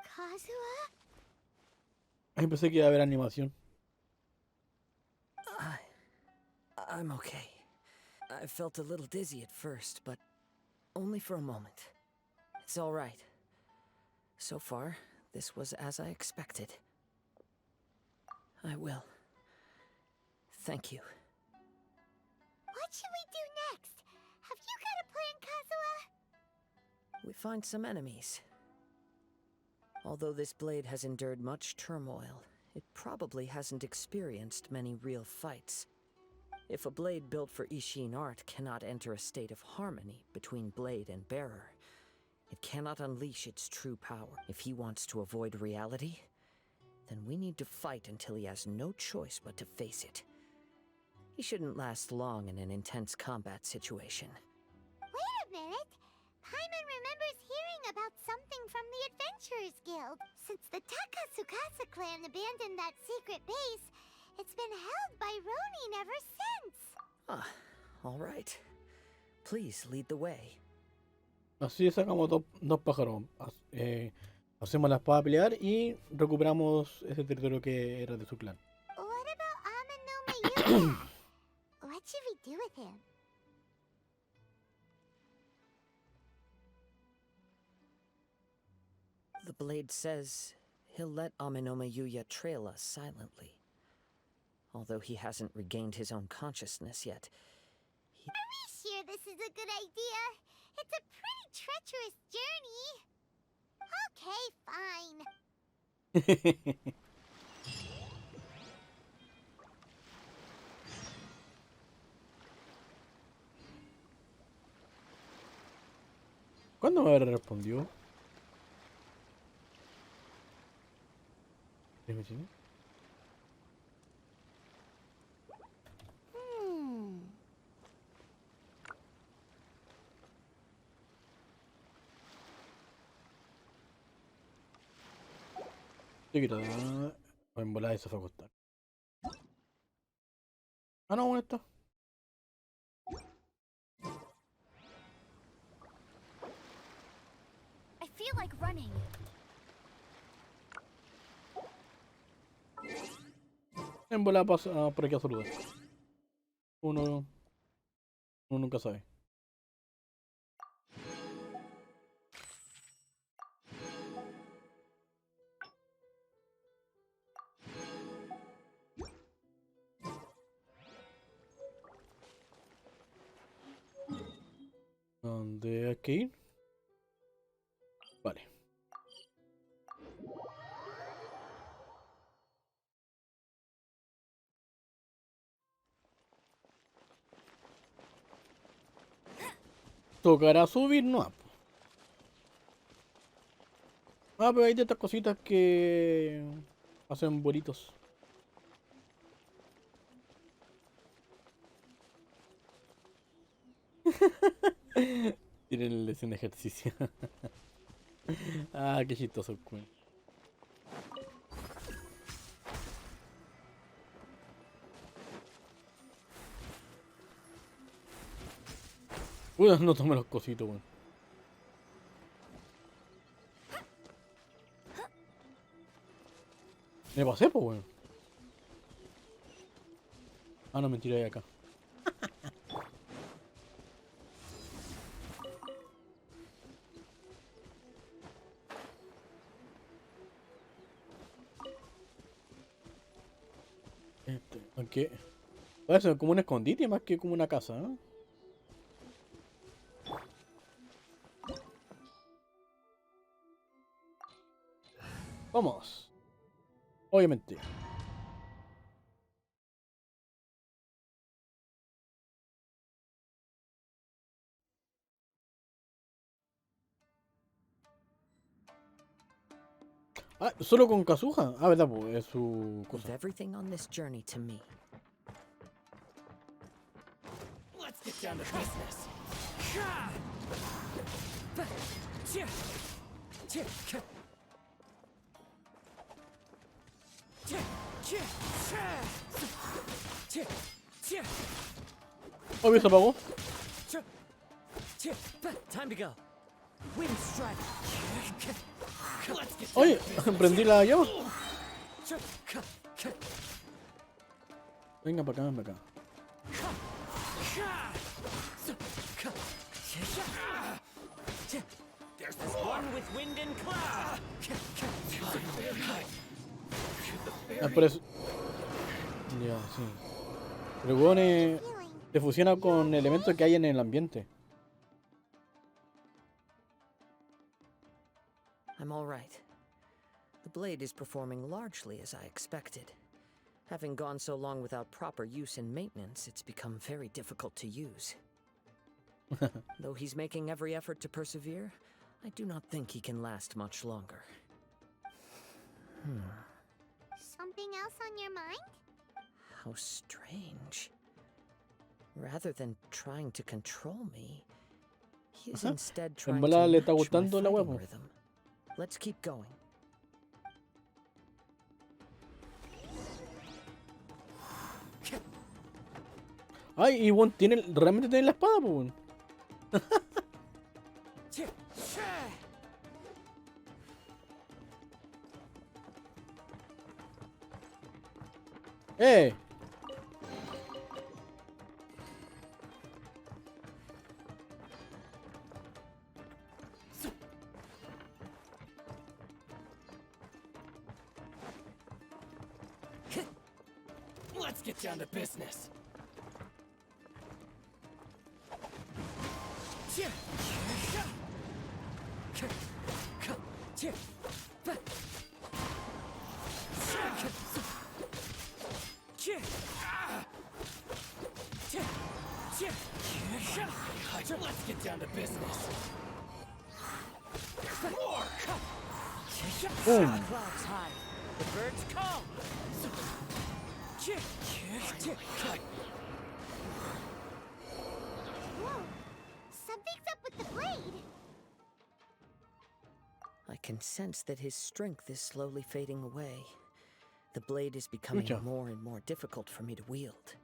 Kazuha? Ay, pensé que iba a haber animación. I'm okay. I felt a little dizzy at first, but only for a moment. It's all right. So far, this was as I expected. I will. Thank you. What should we do next? Have you got a plan, Kazuha? We find some enemies. Although this blade has endured much turmoil, it probably hasn't experienced many real fights. If a blade built for Ishin art cannot enter a state of harmony between blade and bearer, it cannot unleash its true power. If he wants to avoid reality, then we need to fight until he has no choice but to face it. He shouldn't last long in an intense combat situation. Wait a minute! Paimon remembers hearing about something from the Adventurers Guild. Since the Takasukasa clan abandoned that secret base, it's been held by Ronin ever since. Ah, all right. Please lead the way. Así sacamos dos pájaros. Hacemos la espada a pelear y recuperamos ese territorio que era de su clan. What about Amenoma Yuya? What should we do with him? The blade says he'll let Amenoma Yuya trail us silently. Although he hasn't regained his own consciousness yet, Are we sure this is a good idea? It's a pretty treacherous journey. Okay, fine. ¿Cuándo me habrá respondido? Dime, dime. Yo quiero dar... En volada se fue a acostar. Ah, no, bueno, está. I feel like running. En volada pasa por aquí a saludar. Uno nunca sabe. ¿Dónde hay que ir? Vale. Tocará subir, no. Ah, pero hay de estas cositas que hacen bolitos. Tienen lección de ejercicio. Ah, qué chistoso. Uy, no tomé los cositos, weón. Me pasé, pues, weón. Ah, no, mentira, hay acá. Aunque parece como un escondite más que como una casa, ¿no? Vamos. Obviamente. Ah, solo con Kazuha. Ah, verdad, pues es su Leave cosa. everything on this journey to me. Let's get down to business. Oh, se apagó. Time to go. Wind strike. Let's get Oye, prendí la llave. Venga para acá, ven para acá. There's this one with wind and cloud. Ah, por eso. Ya, sí. Pero el weón se fusiona con elementos que hay en el ambiente. I'm all right. The blade is performing largely as I expected. Having gone so long without proper use and maintenance, it's become very difficult to use. Though he's making every effort to persevere, I do not think he can last much longer. Something else on your mind? How strange. Rather than trying to control me, he is instead trying to volada le match está my gustando la fighting huevo. rhythm. Let's keep going. Ay, y weón realmente tiene la espada, pues weón. ¡Eh! Let's get down to business. Let's get down to business. ¡Pum! Clouds high. The birds come. Whoa. Something's up with the blade. I can sense that his strength is slowly fading away. The blade is becoming Chucha. more and more difficult for me to wield.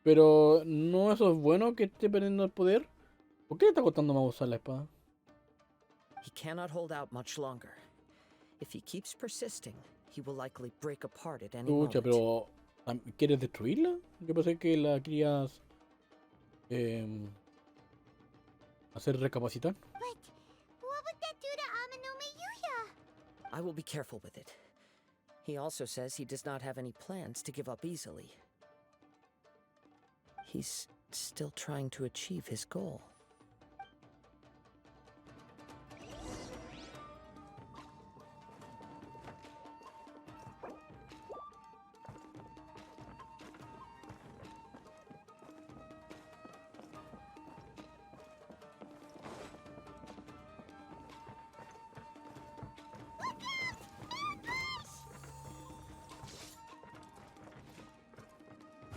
Pero no, eso es bueno que esté perdiendo el poder. ¿Por qué le está costando más usar la espada? He cannot hold out much longer. If he keeps persisting, he will likely break apart at any Chucha, moment. pero ¿quieres destruirla? Yo pensé que la querías hacer recapacitar. But what would that do to Amanome Yuya? I will be careful with it. He also says he does not have any plans to give up easily. He's still trying to achieve his goal.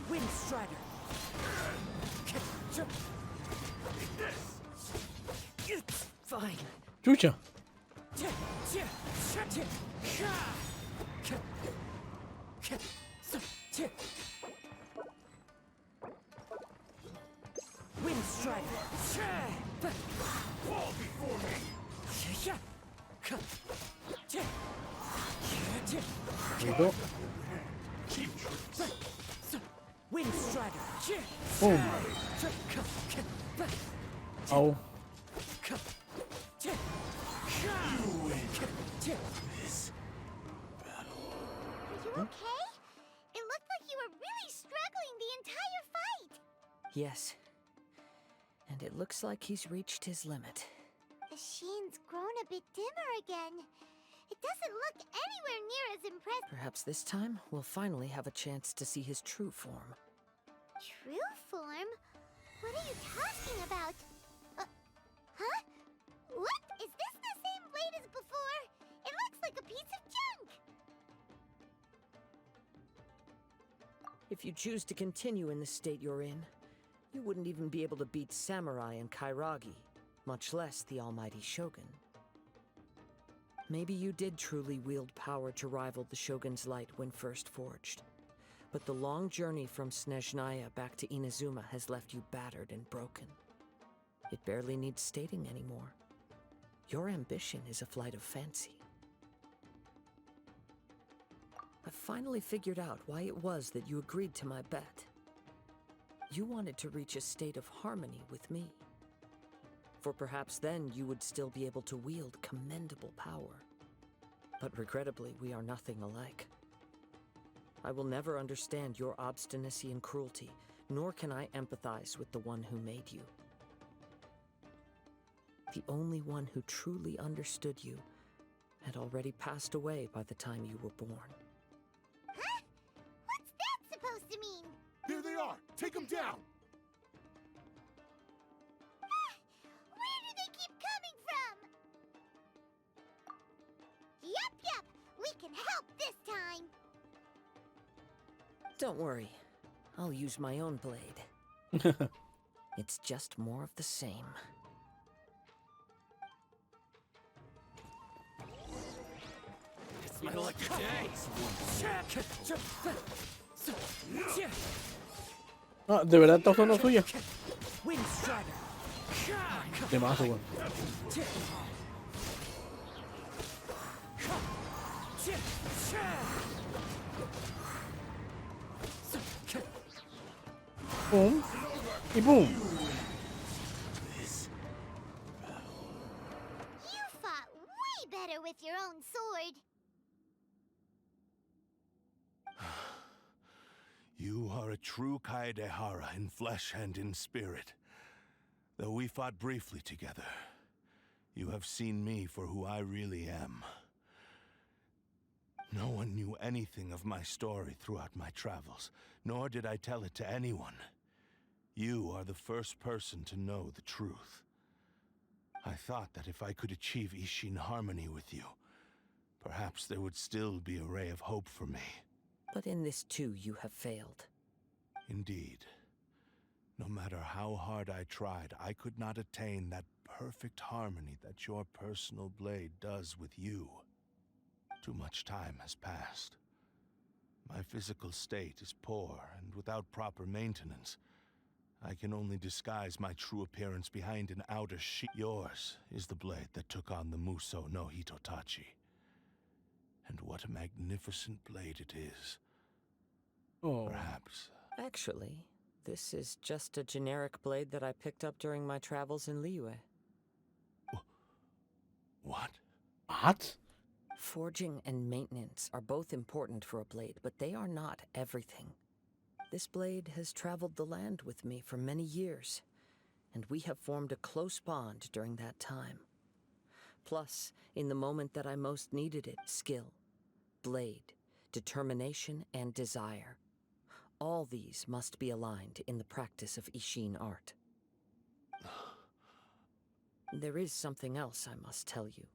Wind Strider! It's fine. ¡Chucha! Perdido. Wind Strider. Boom. Au. Are you okay? It looked like you were really struggling the entire fight. Yes. And it looks like he's reached his limit. The sheen's grown a bit dimmer again. It doesn't look anywhere near as impressive. Perhaps this time we'll finally have a chance to see his true form. True form? What are you talking about? Huh? What? Is this the same blade as before? It looks like a piece of junk. If you choose to continue in the state you're in, you wouldn't even be able to beat Samurai and Kairagi, much less the almighty Shogun. Maybe you did truly wield power to rival the Shogun's light when first forged. But the long journey from Snezhnaya back to Inazuma has left you battered and broken. It barely needs stating anymore. Your ambition is a flight of fancy. I finally figured out why it was that you agreed to my bet. You wanted to reach a state of harmony with me. For perhaps then you would still be able to wield commendable power. But regrettably, we are nothing alike. I will never understand your obstinacy and cruelty, nor can I empathize with the one who made you. The only one who truly understood you had already passed away by the time you were born. Huh? What's that supposed to mean? There they are! Take them down! Where do they keep coming from? Yup, we can help this time. Don't worry, I'll use my own blade. It's just more of the same. It's my lucky day. Ah, de verdad está usando suya. Wind Strider. De más, weón. Boom. Y boom. You fought way better with your own sword. You are a true Kaedehara in flesh and in spirit. Though we fought briefly together, you have seen me for who I really am. No one knew anything of my story throughout my travels, nor did I tell it to anyone. You are the first person to know the truth. I thought that if I could achieve Ishin harmony with you, perhaps there would still be a ray of hope for me. But in this too, you have failed. Indeed. No matter how hard I tried, I could not attain that perfect harmony that your personal blade does with you. Too much time has passed. My physical state is poor, and without proper maintenance, I can only disguise my true appearance behind an outer sheet. Yours is the blade that took on the Muso no Hitotachi. And what a magnificent blade it is. Oh. Perhaps. Actually, this is just a generic blade that I picked up during my travels in Liyue. What? What? Forging and maintenance are both important for a blade, but they are not everything. This blade has traveled the land with me for many years, and we have formed a close bond during that time. Plus, in the moment that I most needed it, skill, blade, determination, and desire. All these must be aligned in the practice of Ishin art. There is something else I must tell you.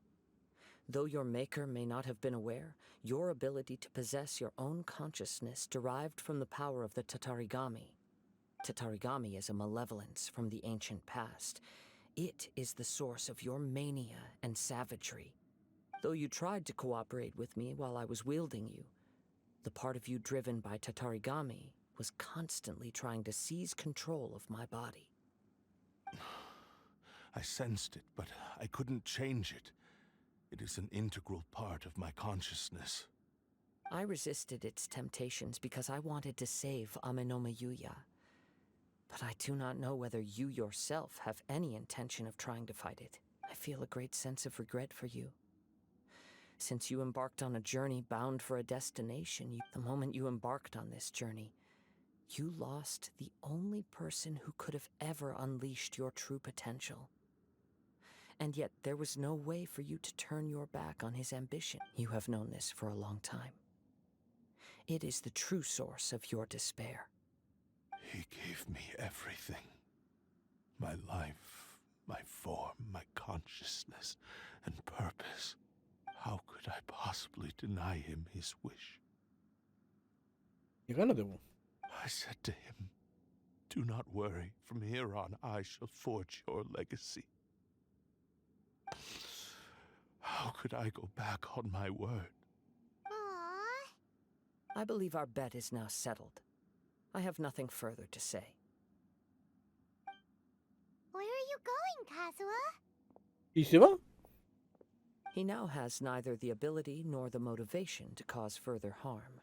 Though your maker may not have been aware, your ability to possess your own consciousness derived from the power of the Tatarigami. Tatarigami is a malevolence from the ancient past. It is the source of your mania and savagery. Though you tried to cooperate with me while I was wielding you, the part of you driven by Tatarigami was constantly trying to seize control of my body. I sensed it, but I couldn't change it. It is an integral part of my consciousness. I resisted its temptations because I wanted to save Amenoma Yuya. But I do not know whether you yourself have any intention of trying to fight it. I feel a great sense of regret for you. Since you embarked on a journey bound for a destination, the moment you embarked on this journey, you lost the only person who could have ever unleashed your true potential. And yet there was no way for you to turn your back on his ambition. You have known this for a long time. It is the true source of your despair. He gave me everything. My life, my form, my consciousness, and purpose. How could I possibly deny him his wish? Y gánate, po. I said to him, "Do not worry. From here on, I shall forge your legacy." How could I go back on my word? Aww. I believe our bet is now settled. I have nothing further to say. Where are you going, Kazuha? ¿Y se va? He now has neither the ability nor the motivation to cause further harm.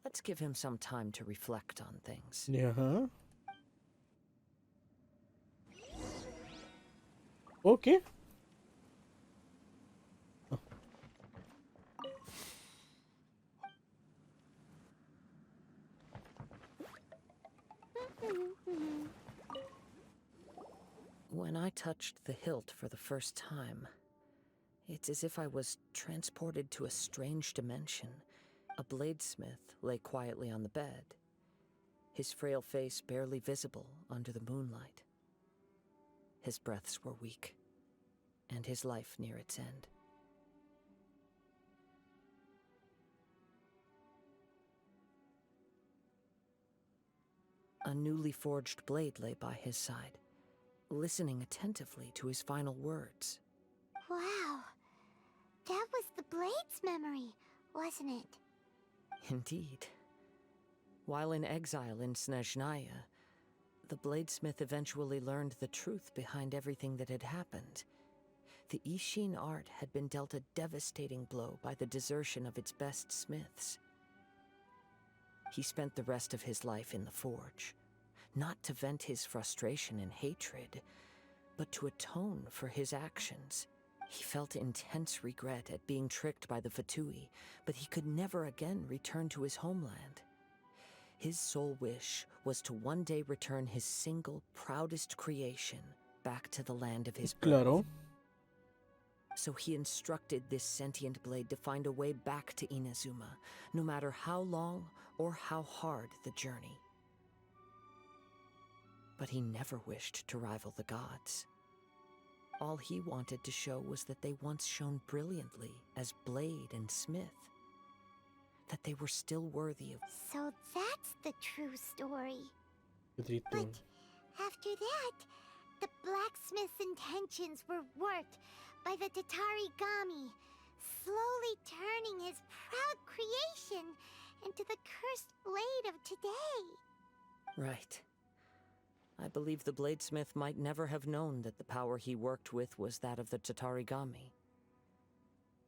Let's give him some time to reflect on things. Ajá. Ok. When I touched the hilt for the first time, it's as if I was transported to a strange dimension. A bladesmith lay quietly on the bed, his frail face barely visible under the moonlight. His breaths were weak, and his life near its end. A newly forged blade lay by his side, listening attentively to his final words. Wow. That was the Blade's memory, wasn't it? Indeed. While in exile in Snezhnaya, the bladesmith eventually learned the truth behind everything that had happened. The Ishin art had been dealt a devastating blow by the desertion of its best smiths. He spent the rest of his life in the forge, not to vent his frustration and hatred, but to atone for his actions. He felt intense regret at being tricked by the Fatui, but he could never again return to his homeland. His sole wish was to one day return his single, proudest creation back to the land of his birth. Claro. So he instructed this sentient blade to find a way back to Inazuma, no matter how long or how hard the journey. But he never wished to rival the gods. All he wanted to show was that they once shone brilliantly as blade and smith, that they were still worthy of... So that's the true story. Qué triste. But after that, the blacksmith's intentions were worked by the Tatarigami, slowly turning his proud creation into the cursed blade of today. Right. I believe the bladesmith might never have known that the power he worked with was that of the Tatarigami.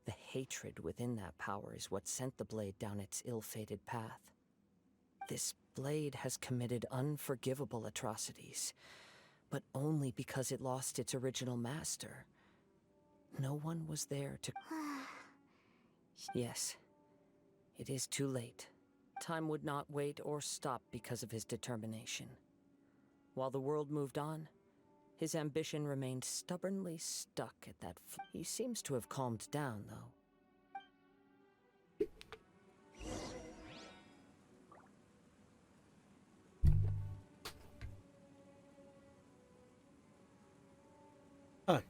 The hatred within that power is what sent the blade down its ill-fated path. This blade has committed unforgivable atrocities, but only because it lost its original master. No one was there to... Yes, it is too late. Time would not wait or stop because of his determination. While the world moved on, his ambition remained stubbornly stuck at that... He seems to have calmed down, though. Ay.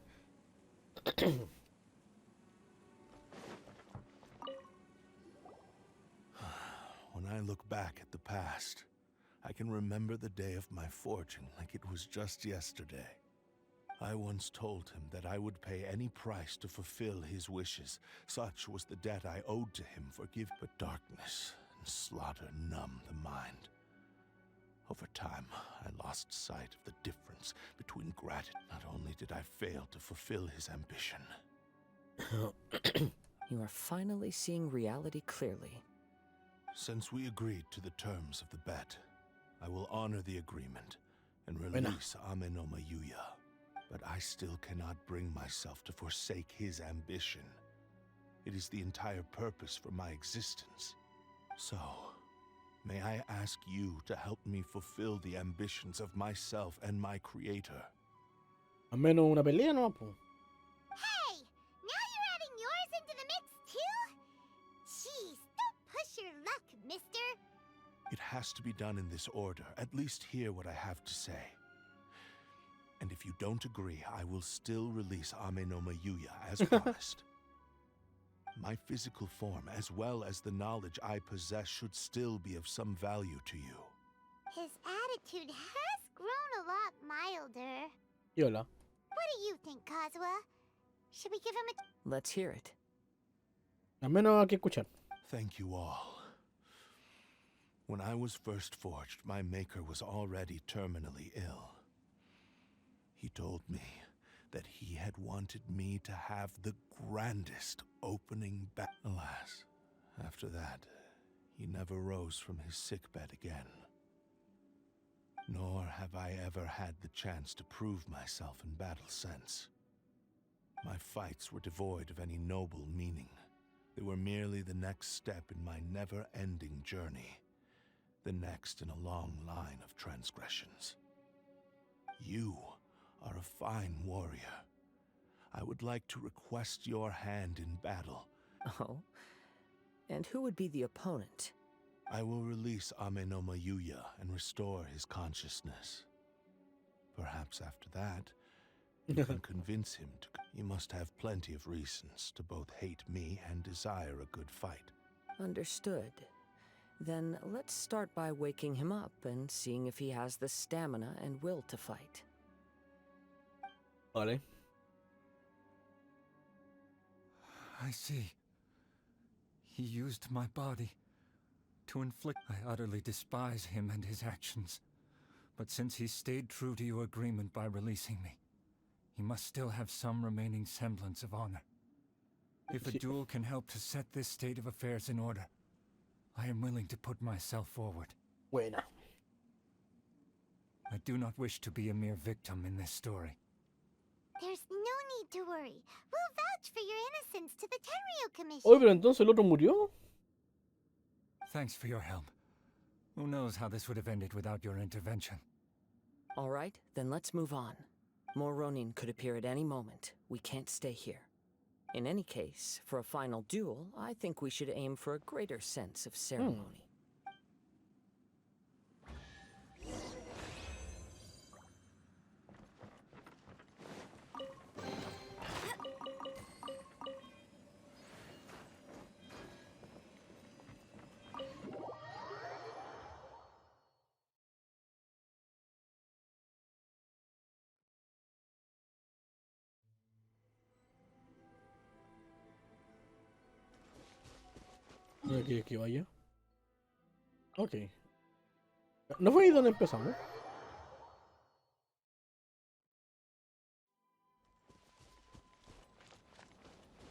When I look back at the past, I can remember the day of my forging like it was just yesterday. I once told him that I would pay any price to fulfill his wishes. Such was the debt I owed to him for giving. But darkness and slaughter numbed the mind. Over time, I lost sight of the difference between gratitude. Not only did I fail to fulfill his ambition, You are finally seeing reality clearly. Since we agreed to the terms of the bet, I will honor the agreement and release Ame no Mayuya. But I still cannot bring myself to forsake his ambition. It is the entire purpose for my existence. So, may I ask you to help me fulfill the ambitions of myself and my creator? Al menos una pelea, ¿no? Po. Hey! Now you're adding yours into the mix, too? Jeez, don't push your luck, mister. It has to be done in this order. At least hear what I have to say. And if you don't agree, I will still release Ame no Mayuya as promised. My physical form, as well as the knowledge I possess, should still be of some value to you. His attitude has grown a lot milder. Yola. What do you think, Kazuha? Should we give him a... Let's hear it. Al menos hay que escuchar. Thank you all. When I was first forged, my maker was already terminally ill. He told me that he had wanted me to have the grandest opening Alas, after that, he never rose from his sickbed again. Nor have I ever had the chance to prove myself in battle since. My fights were devoid of any noble meaning. They were merely the next step in my never-ending journey, the next in a long line of transgressions. You are a fine warrior. I would like to request your hand in battle. Oh? And who would be the opponent? I will release Ame no Mayuya and restore his consciousness. Perhaps after that, you can convince him to... He must have plenty of reasons to both hate me and desire a good fight. Understood. Then let's start by waking him up and seeing if he has the stamina and will to fight. Vale. I see. He used my body to inflict... I utterly despise him and his actions. But since he stayed true to your agreement by releasing me, he must still have some remaining semblance of honor. If a duel can help to set this state of affairs in order, I am willing to put myself forward. Buena. I do not wish to be a mere victim in this story. There's no need to worry. We'll vouch for your innocence to the Tenryo Commission. Oye, pero entonces el otro murió. Thanks for your help. Who knows how this would have ended without your intervention. All right, then let's move on. More Ronin could appear at any moment. We can't stay here. In any case, for a final duel, I think we should aim for a greater sense of ceremony. ¿No quieres que vaya? Ok. ¿No fue ahí donde empezamos?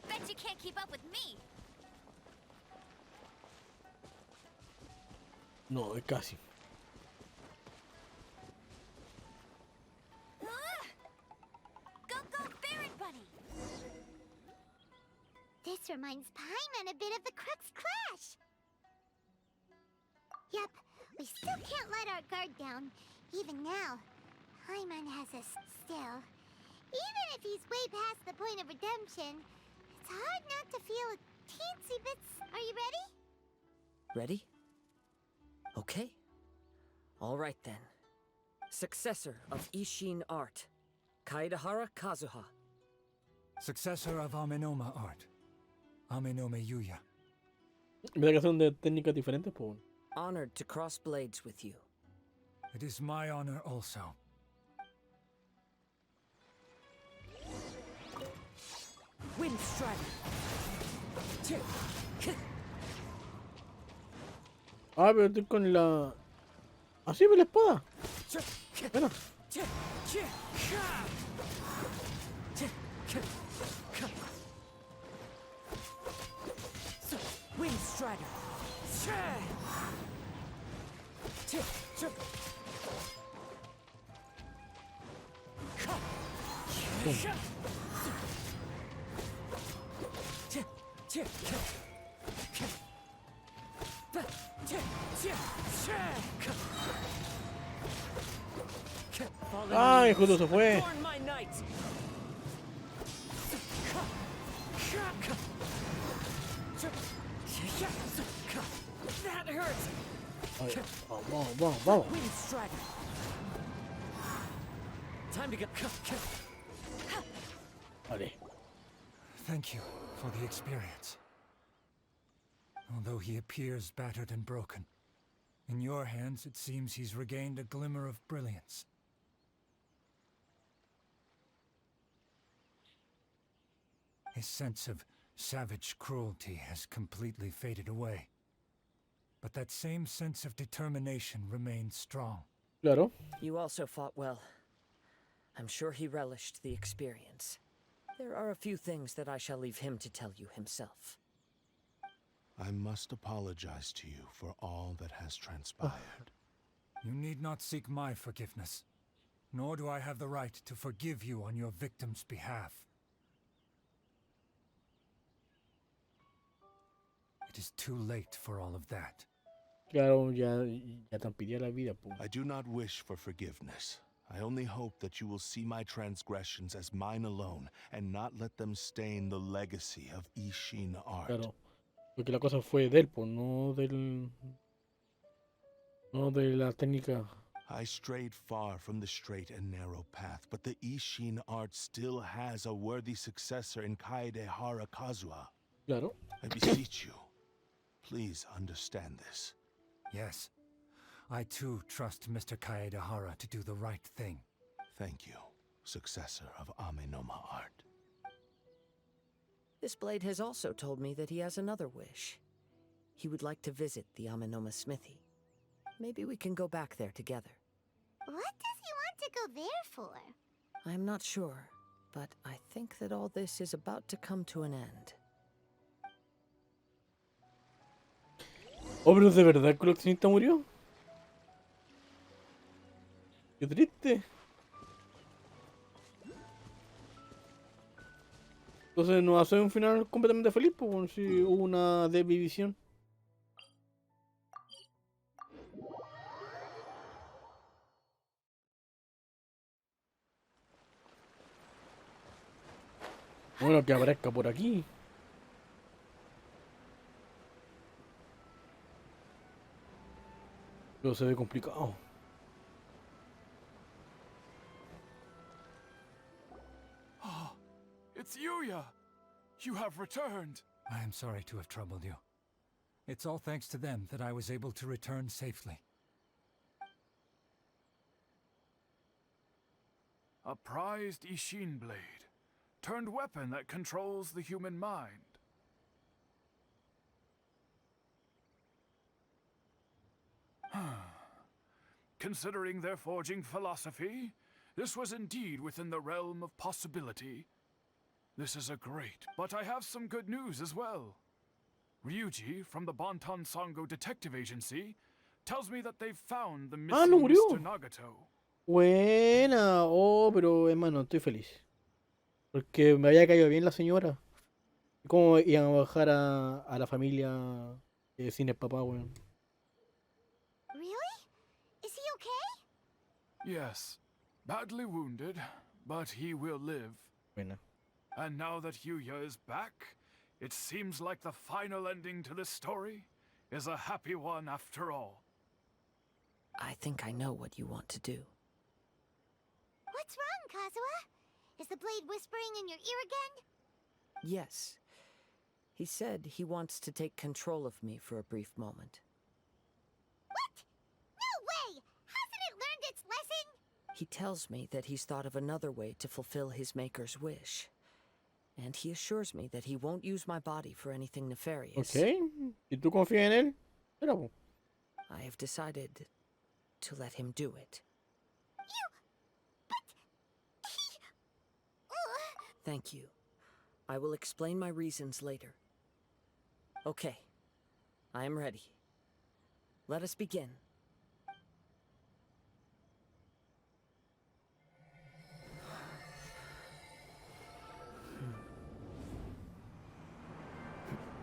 Bet you can't keep up with me. No, es casi. Go, Baron Bunny! This reminds Paimon a bit of the Crux Clash. Yep, we still can't let our guard down. Even now, Paimon has us still. Even if he's way past the point of redemption, it's hard not to feel a teensy bit... Are you ready? Ready? Okay. All right then. Successor of Ishin art, Kaidahara Kazuha. Successor of Amenoma art, Amenome Yuya. Me da que son de técnicas diferentes, pues. Honored to cross blades with you. It is my honor also. Wind strike. Ah, pero estoy con la... Así ve la espada. Espera. Wind Strider. Ay, justo se fue. Ay, vamos, vamos, vamos. Vale. Thank you for the experience. Although he appears battered and broken, in your hands it seems he's regained a glimmer of brilliance. His sense of savage cruelty has completely faded away. But that same sense of determination remains strong. Claro. You also fought well. I'm sure he relished the experience. There are a few things that I shall leave him to tell you himself. I must apologize to you for all that has transpired. You need not seek my forgiveness, nor do I have the right to forgive you on your victim's behalf. It is too late for all of that. Claro, ya te han pedido la vida, po. I do not wish for forgiveness. I only hope that you will see my transgressions as mine alone and not let them stain the legacy of Ishin art. Claro. Porque la cosa fue de él, po, no de la técnica. I strayed far from the straight and narrow path, but the Ishin art still has a worthy successor in Kaidehara Kazuha. Claro. I beseech you, please understand this. Yes, I too trust Mr. Kaedehara to do the right thing. Thank you, successor of Amenoma art. This blade has also told me that he has another wish. He would like to visit the Amenoma smithy. Maybe we can go back there together. What does he want to go there for? I'm not sure, but I think that all this is about to come to an end. Oh, pero ¿de verdad el coleccionista murió? Qué triste. Entonces no hace un final completamente feliz, pues, bueno, si hubo una división. Bueno, que aparezca por aquí. Pero se ve complicado. Oh, it's Yuya! You have returned! I am sorry to have troubled you. It's all thanks to them that I was able to return safely. A prized Ishin blade, turned weapon that controls the human mind. Considering their forging philosophy, this was indeed within the realm of possibility. This is a great, but I have some good news as well. Ryuji, from the Bonton Sango Detective Agency, tells me that they've found the missing no murió. Mr. Nagato. Buena. Oh, pero hermano, estoy feliz. Porque me había caído bien la señora. ¿Cómo iban a bajar a la familia sin el papá, weón? Really? Is he okay? Yes, badly wounded, but he will live. Buena. And now that Yuya is back, it seems like the final ending to this story is a happy one after all. I think I know what you want to do. What's wrong, Kazuha? Is the blade whispering in your ear again? Yes. He said he wants to take control of me for a brief moment. What? No way! Hasn't it learned its lesson? He tells me that he's thought of another way to fulfill his maker's wish. And he assures me that he won't use my body for anything nefarious. Okay. ¿Y tú confías en él? Espera, po. I have decided to let him do it. Thank you. I will explain my reasons later. Okay, I am ready. Let us begin.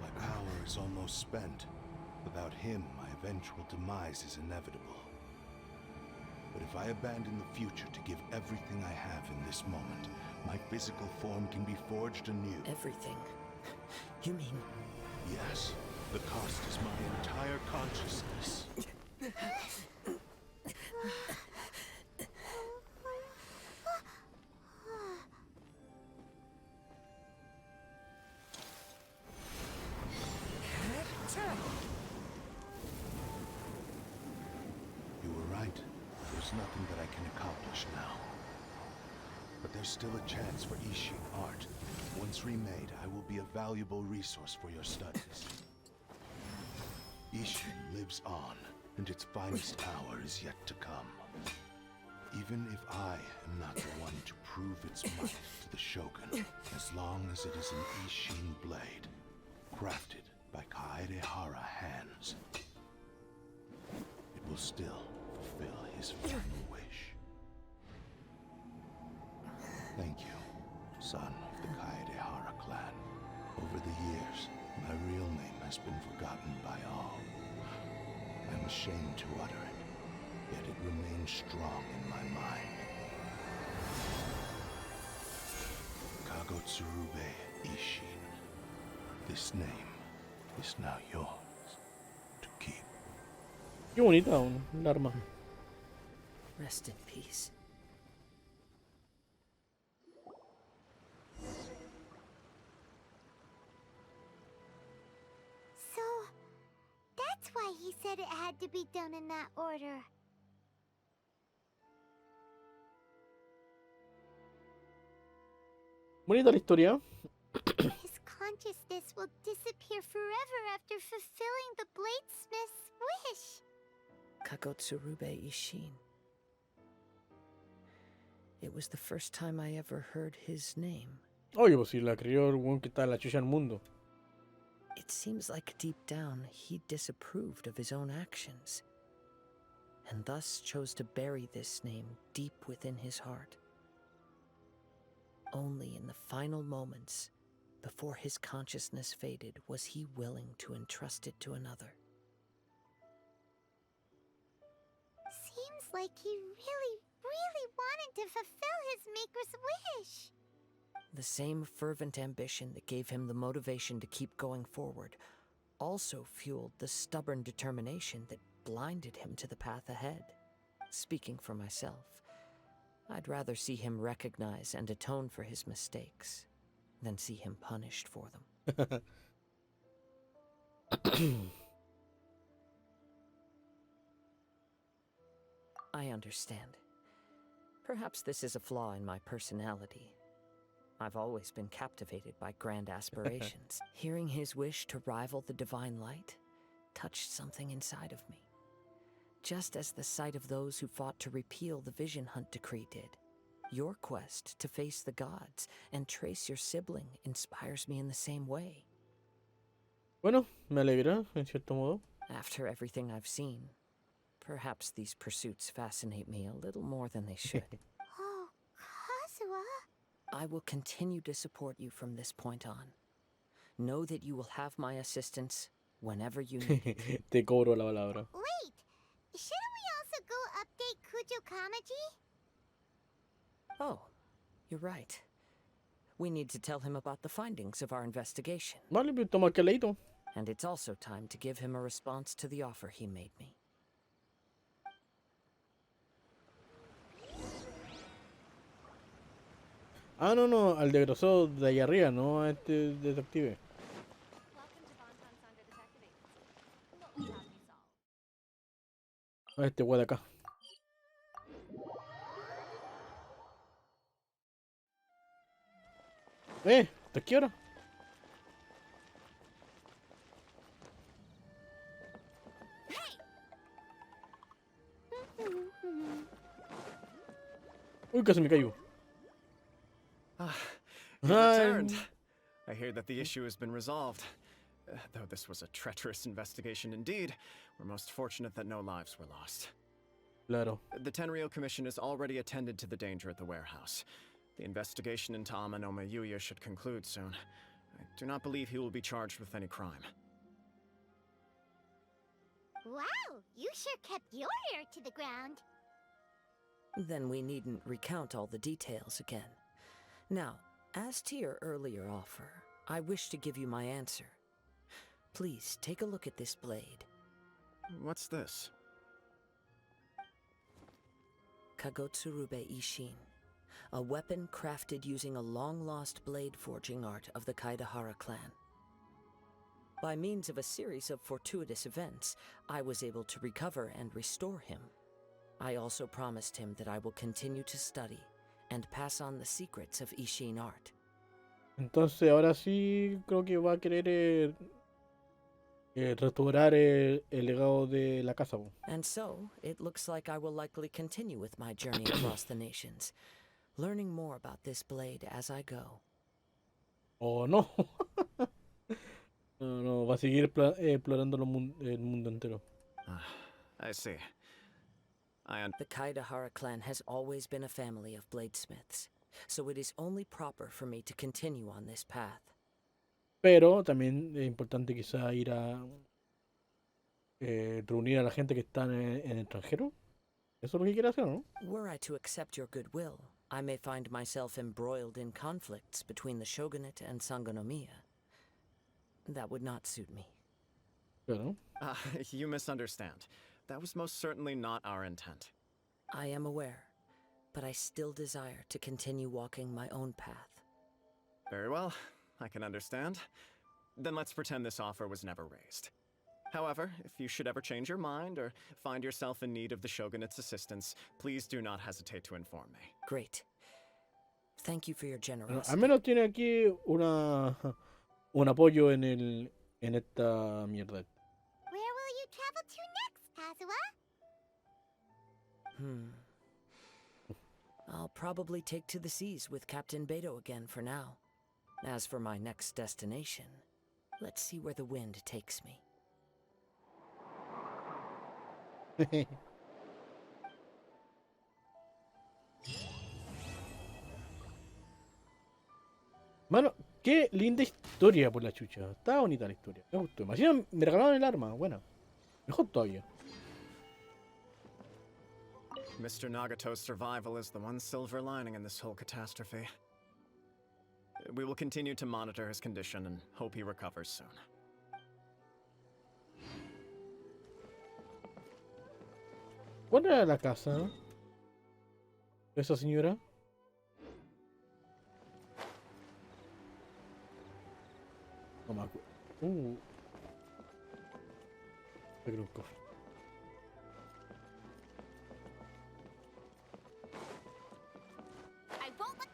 My power is almost spent. Without him, my eventual demise is inevitable. But if I abandon the future to give everything I have in this moment, my physical form can be forged anew. Everything? You mean... Yes. The cost is my entire consciousness. You were right. There's nothing that I can accomplish now. But there's still a chance for Ishin art. Once remade, I will be a valuable resource for your studies. Ishin lives on, and its finest hour is yet to come. Even if I am not the one to prove its might to the Shogun, as long as it is an Ishin blade, crafted by Kaedehara hands, it will still fulfill his final wish. Thank you, son of the Kaedehara clan. Over the years, my real name has been forgotten by all. I'm ashamed to utter it, yet it remains strong in my mind. Kagotsurube Ishin. This name is now yours to keep. Qué bonita un arma. Rest in peace. So, that's why he said it had to be done in that order. Bonita la historia. His consciousness will disappear forever after fulfilling the bladesmith's wish. Kagotsurube Ishin. It was the first time I ever heard his name. Oye, pues si la crió el weón que está en la chucha del mundo. It seems like deep down he disapproved of his own actions, and thus chose to bury this name deep within his heart. Only in the final moments, before his consciousness faded, was he willing to entrust it to another. Seems like he really wanted to fulfill his maker's wish. The same fervent ambition that gave him the motivation to keep going forward also fueled the stubborn determination that blinded him to the path ahead. Speaking for myself, I'd rather see him recognize and atone for his mistakes than see him punished for them. I understand. Perhaps this is a flaw in my personality. I've always been captivated by grand aspirations. Hearing his wish to rival the divine light touched something inside of me. Just as the sight of those who fought to repeal the Vision Hunt decree did. Your quest to face the gods and trace your sibling inspires me in the same way. Bueno, me alegra, en cierto modo. After everything I've seen, perhaps these pursuits fascinate me a little more than they should. Oh, Kazuha. I will continue to support you from this point on. Know that you will have my assistance whenever you need it. Te cobro la palabra. Wait, shouldn't we also go update Kujo Kamaji? Oh, you're right. We need to tell him about the findings of our investigation. Vale, pues toma que leíto. And it's also time to give him a response to the offer he made me. Ah, no, al desgrosado de allá arriba, no a este detective. A este güey de acá. ¿Hasta qué hora? Uy, casi me caigo. You've returned. I hear that the issue has been resolved. Though this was a treacherous investigation indeed, we're most fortunate that no lives were lost. Claro. The Tenryou Commission has already attended to the danger at the warehouse. The investigation into Amanome Yuya should conclude soon. I do not believe he will be charged with any crime. Wow, you sure kept your ear to the ground. Then we needn't recount all the details again. Now, as to your earlier offer, I wish to give you my answer. Please take a look at this blade. What's this? Kagotsurube Ishin, a weapon crafted using a long-lost blade forging art of the Kaidahara clan. By means of a series of fortuitous events, I was able to recover and restore him. I also promised him that I will continue to study and pass on the secrets of Ishin art. Entonces ahora sí creo que va a querer restaurar el legado de la casa. Po. And so, it looks like I will likely continue with my journey across the nations, learning more about this blade as I go. Oh no. No, va a seguir explorando el mundo entero. I see. The Kaidahara clan has always been a family of bladesmiths, so it is only proper for me to continue on this path. Pero también es importante quizá ir a reunir a la gente que está en el extranjero. Eso es lo que quiere hacer, ¿no? Were I to accept your goodwill, I may find myself embroiled in conflicts between the shogunate and Sangonomiya. That would not suit me. Claro. You misunderstand. That was most certainly not our intent. I am aware, but I still desire to continue walking my own path. Very well, I can understand. Then let's pretend this offer was never raised. However, if you should ever change your mind or find yourself in need of the shogunate's assistance, please do not hesitate to inform me. Great. Thank you for your generosity. Al menos tiene aquí un apoyo en esta mierda. Where will you travel to next, Kazuha? I'll probably take to the seas with Captain Beto again for now. As for my next destination, let's see where the wind takes me. Mano, qué linda historia por la chucha. Está bonita la historia. Me gustó. Imagina, me regalaron el arma. Bueno, mejor todavía. Mr. Nagato's survival is the one silver lining in this whole catastrophe. We will continue to monitor his condition and hope he recovers soon. ¿Cuál era la casa de esa señora? No me acuerdo. Creo un cofre. I won't let...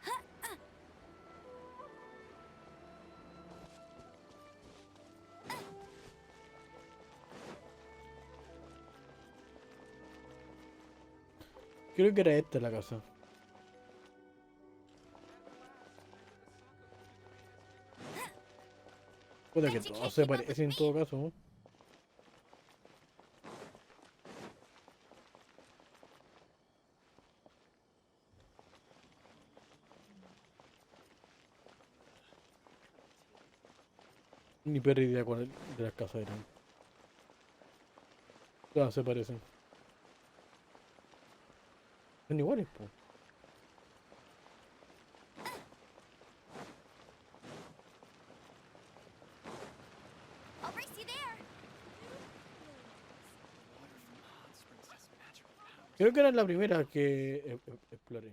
Creo que era esta la casa. Puede que todo se parece en todo caso, ¿no? Ni perra idea cuál de las casas eran. Todas se parecen. Son iguales, po. I'll race you there. Creo que era la primera que exploré.